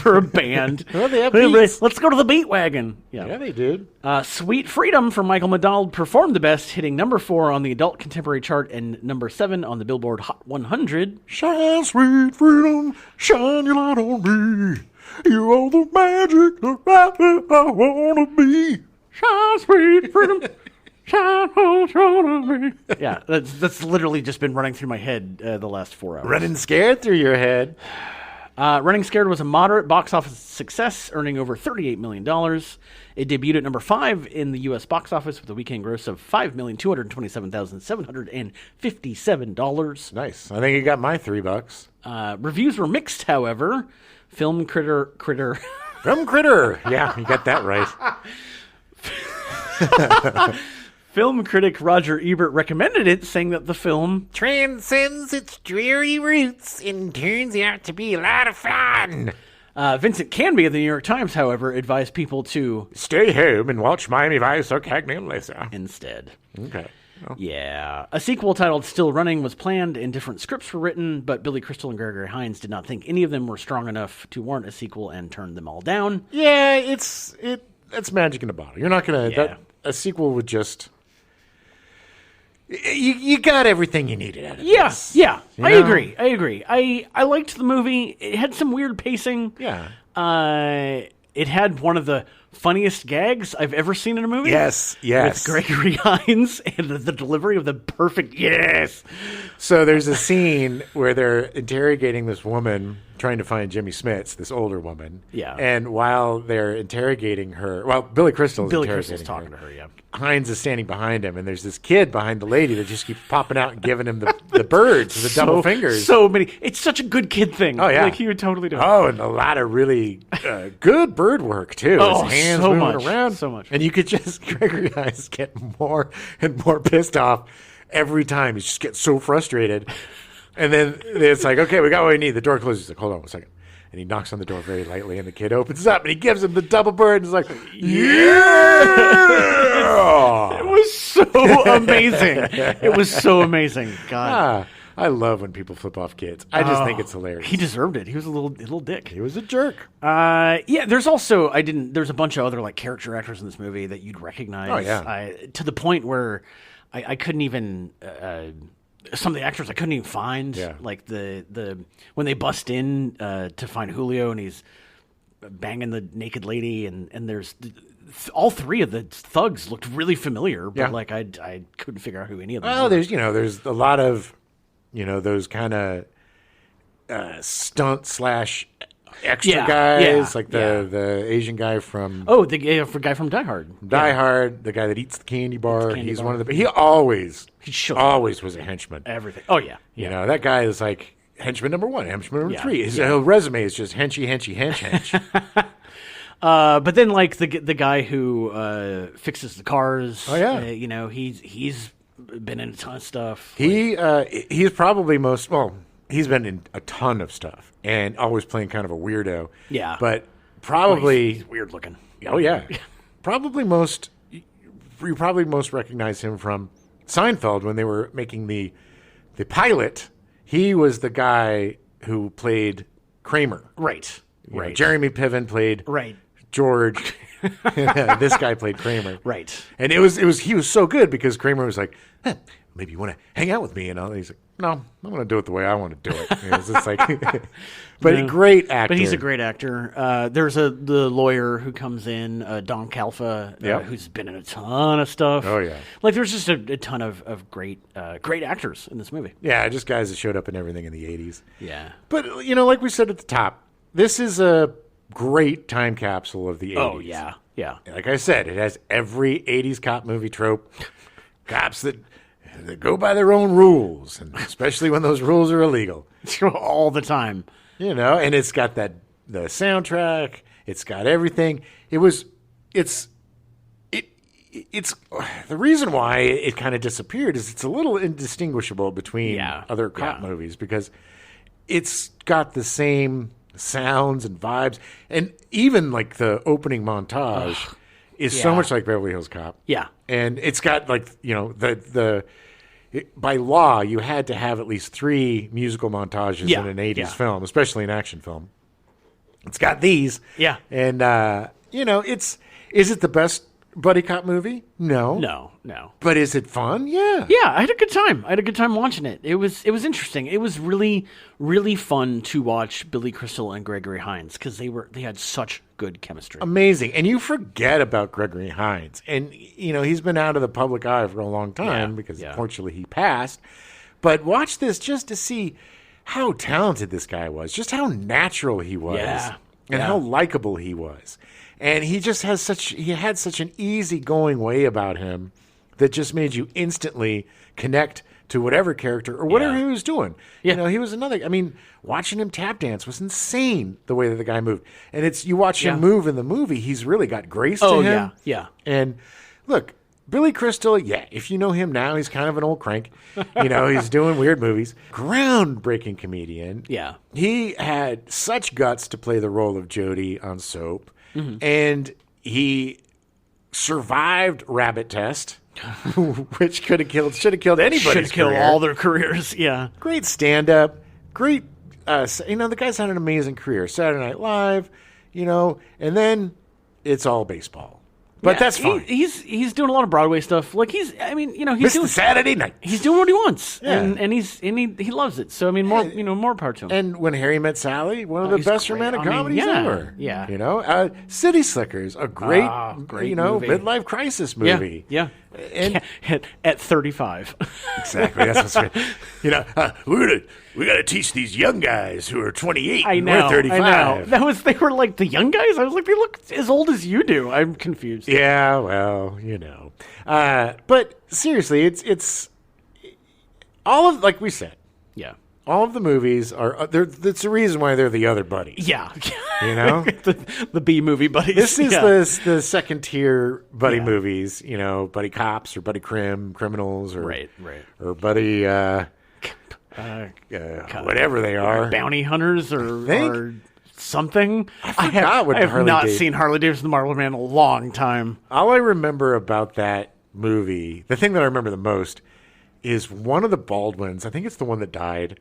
a band. Well, they have beats. Let's go to the Beat Wagon. Yeah, they did. Sweet Freedom from Michael McDonald performed the best, hitting number 4 on the Adult Contemporary chart and number 7 on the Billboard Hot 100. Shine, sweet freedom, shine your light on me. You are the magic that I want to be. Shine, sweet freedom. Shine on me. Yeah, that's literally just been running through my head the last 4 hours. Running Scared through your head. Running Scared was a moderate box office success, earning over $38 million. It debuted at number 5 in the U.S. box office with a weekend gross of $5,227,757. Nice. I think you got my $3. Reviews were mixed, however. Film critter. Film critter. Yeah, you got that right. Film critic Roger Ebert recommended it, saying that the film transcends its dreary roots and turns out to be a lot of fun. Vincent Canby of the New York Times, however, advised people to stay home and watch Miami Vice or Cagney and Lisa instead. Okay. Well. Yeah. A sequel titled Still Running was planned and different scripts were written, but Billy Crystal and Gregory Hines did not think any of them were strong enough to warrant a sequel and turned them all down. Yeah, it's magic in a bottle. You're not going to... A sequel would just... You got everything you needed out of this. Yeah. I agree. I liked the movie. It had some weird pacing. Yeah. It had one of the funniest gags I've ever seen in a movie. Yes. With Gregory Hines and the delivery of the perfect yes. So there's a scene where they're interrogating this woman trying to find Jimmy Smits, this older woman. Yeah. And while they're interrogating her, Billy Crystal's talking to her, yeah. Hines is standing behind him, and there's this kid behind the lady that just keeps popping out and giving him the birds, the double fingers. So many. It's such a good kid thing. Oh, yeah. Like, he would totally do it. Oh, and a lot of really good bird work, too. Oh, his hands so moving much. around. So much. And you could just, Gregory Hines get more and more pissed off every time. He just gets so frustrated. And then it's like, okay, we got what we need. The door closes. He's like, hold on 1 second. And he knocks on the door very lightly, and the kid opens up, and he gives him the double bird, and he's like, yeah! It was so amazing. It was so amazing. God. I love when people flip off kids. I just think it's hilarious. He deserved it. He was a little dick. He was a jerk. Yeah, there's also, there's a bunch of other, like, character actors in this movie that you'd recognize. Oh, yeah. To the point where I couldn't even... some of the actors I couldn't even find. Yeah. Like the when they bust in to find Julio and he's banging the naked lady and there's all 3 of the thugs looked really familiar, but like I couldn't figure out who any of them were. There's a lot of those kind of stunt / extra guys, like the Asian guy from the guy from Die Hard. Die Hard, the guy that eats the candy bar. He's one of the. He always was a henchman. Everything. Oh yeah. That guy is like henchman number 1, henchman number 3. His resume is just henchy, hench. But then like the guy who fixes the cars. Oh yeah. He's been in a ton of stuff. He's probably most well. He's been in a ton of stuff and always playing kind of a weirdo. Yeah. But probably... he's weird looking. Oh, yeah. You probably most recognize him from Seinfeld when they were making the pilot. He was the guy who played Kramer. Right. Right. Jeremy Piven played George. This guy played Kramer. Right. And he was so good because Kramer was like, maybe you want to hang out with me, and he's like, no, I'm going to do it the way I want to do it. It's just like, but great actor. But he's a great actor. There's the lawyer who comes in, Don Calfa, who's been in a ton of stuff. Oh yeah, like there's just a ton of great actors in this movie. Yeah, just guys that showed up in everything in the '80s. Yeah, but like we said at the top, this is a great time capsule of the '80s. Oh yeah. Like I said, it has every '80s cop movie trope. Cops that they go by their own rules, and especially when those rules are illegal. All the time. And it's got the soundtrack. It's got everything. It's the reason why it kind of disappeared is it's a little indistinguishable between other cop movies because it's got the same sounds and vibes, and even like the opening montage is so much like Beverly Hills Cop. Yeah, and it's got like by law you had to have at least 3 musical montages in an 80s film, especially an action film. It's got these, and is it the best buddy cop movie? No. But is it fun? Yeah. I had a good time. I had a good time watching it. It was interesting. It was really, really fun to watch Billy Crystal and Gregory Hines because they had such good chemistry. Amazing. And you forget about Gregory Hines. And he's been out of the public eye for a long time because unfortunately he passed. But watch this just to see how talented this guy was, just how natural he was, and how likable he was. And he just had such an easygoing way about him that just made you instantly connect to whatever character or whatever he was doing. Yeah. He was watching him tap dance was insane the way that the guy moved. And you watch him move in the movie, he's really got grace to him. Yeah. And look, Billy Crystal, if you know him now, he's kind of an old crank. He's doing weird movies. Groundbreaking comedian. Yeah. He had such guts to play the role of Jody on Soap. Mm-hmm. And he survived Rabbit Test, which should have killed anybody's career. Should have killed all their careers, yeah. Great stand-up, great, the guy's had an amazing career. Saturday Night Live, and then it's all baseball. But that's fine. He's doing a lot of Broadway stuff. Like he's doing Saturday night. He's doing what he wants, and he loves it. So more power to him. And When Harry Met Sally, one of the best romantic comedies ever. Yeah. City Slickers, a great movie. Midlife crisis movie. Yeah. And at 35. Exactly. That's what's great. We got to teach these young guys who are 28 I know, or 35. I know. They were like the young guys. I was like, they look as old as you do. I'm confused. Yeah, well, but seriously, it's all of, like we said. Yeah. All of the movies are that's the reason why they're the other buddies. Yeah. The B movie buddies. This is the second tier buddy movies, buddy cops or buddy criminals or or buddy whatever they are. Bounty hunters or something. I have not seen Harley Davidson the Marlboro Man in a long time. All I remember about that movie, the thing that I remember the most is one of the Baldwins, I think it's the one that died,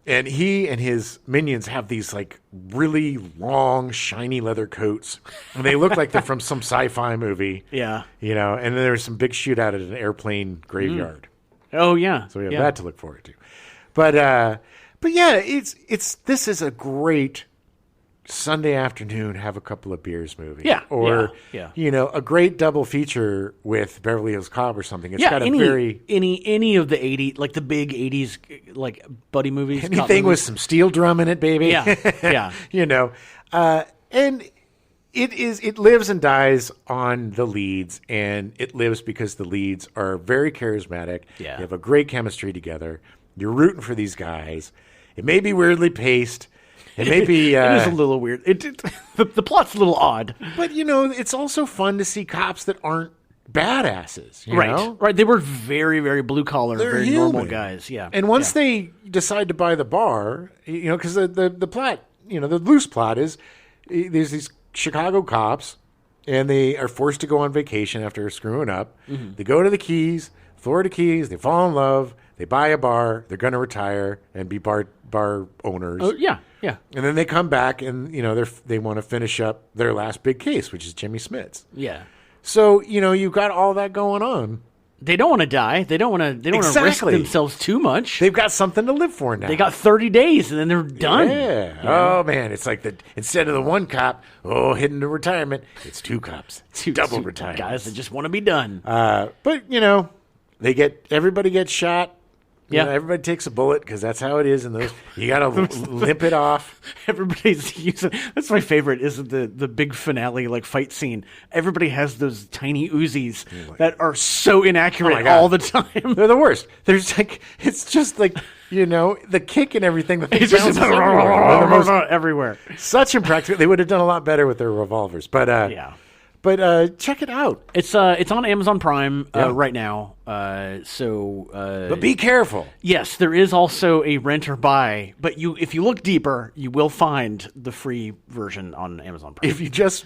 and he and his minions have these like really long, shiny leather coats, and they look like they're from some sci-fi movie. Yeah, and then there's some big shootout at an airplane graveyard. Oh yeah, so we have that to look forward to. But yeah, this is a great Sunday afternoon, have a couple of beers movie. Yeah. Or, a great double feature with Beverly Hills Cop or something. It's got any of the 80s, like the big 80s, like buddy movies. Anything with some steel drum in it, baby. Yeah. And it lives and dies on the leads, and it lives because the leads are very charismatic. Yeah. They have a great chemistry together. You're rooting for these guys. It may be weirdly paced. It may be. It is a little weird. The plot's a little odd, but it's also fun to see cops that aren't badasses. Right. They were very, very blue collar, very human. normal guys. Yeah. And once they decide to buy the bar, because the plot, the loose plot is there's these Chicago cops, and they are forced to go on vacation after screwing up. Mm-hmm. They go to the Keys, Florida Keys. They fall in love. They buy a bar. They're going to retire and be bar owners. Oh yeah. Yeah. And then they come back and, they want to finish up their last big case, which is Jimmy Smits. Yeah. So, you've got all that going on. They don't want to die. They don't want to risk themselves too much. They've got something to live for now. They got 30 days and then they're done. Yeah. Oh, man. It's like instead of the one cop, heading to retirement, it's two cops. Double retirement. Guys that just want to be done. But, everybody gets shot. Yeah. Everybody takes a bullet because that's how it is in those. You got to limp it off. Everybody's using. That's my favorite. Is the big finale fight scene? Everybody has those tiny Uzis that are so inaccurate all the time. They're the worst. There's it's just the kick and everything. The thing bounces everywhere. Such impractical. They would have done a lot better with their revolvers. But But check it out. It's on Amazon Prime right now. But be careful. Yes, there is also a rent or buy. But if you look deeper, you will find the free version on Amazon Prime. If you just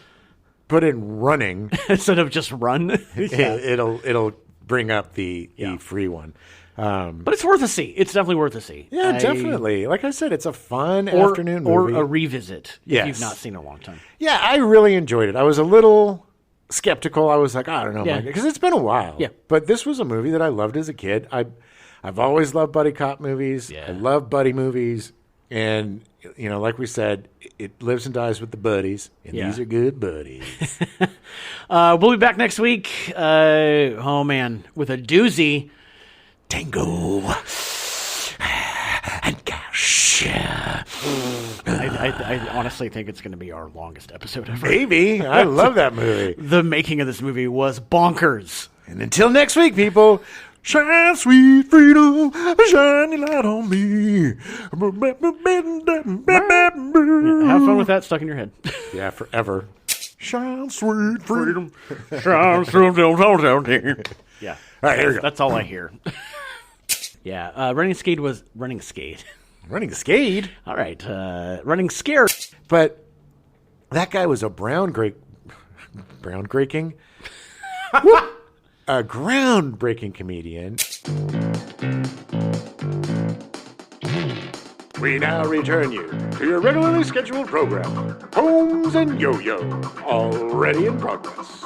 put in running instead of just run, it'll bring up the free one. But it's worth a see. It's definitely worth a see. Yeah, definitely. Like I said, it's a fun afternoon movie. Or a revisit if you've not seen it in a long time. Yeah, I really enjoyed it. I was a little skeptical. I was like, I don't know, because it's been a while. Yeah. But this was a movie that I loved as a kid. I've always loved buddy cop movies. Yeah. I love buddy movies. And, like we said, it lives and dies with the buddies. And these are good buddies. We'll be back next week. With a doozy. Tango and cash. I honestly think it's going to be our longest episode ever. Maybe. I love that movie. The making of this movie was bonkers. And until next week, people, shine sweet freedom, shine your light on me. Have fun with that stuck in your head. Yeah, forever. Shine sweet freedom. Shine sweet. Yeah. All right, here we go. That's all I hear. Yeah, Running Skate was Running Skate. Running Skate? All right, Running Scared. But that guy was a groundbreaking, a groundbreaking comedian. We now return you to your regularly scheduled program, Holmes and Yo-Yo, already in progress.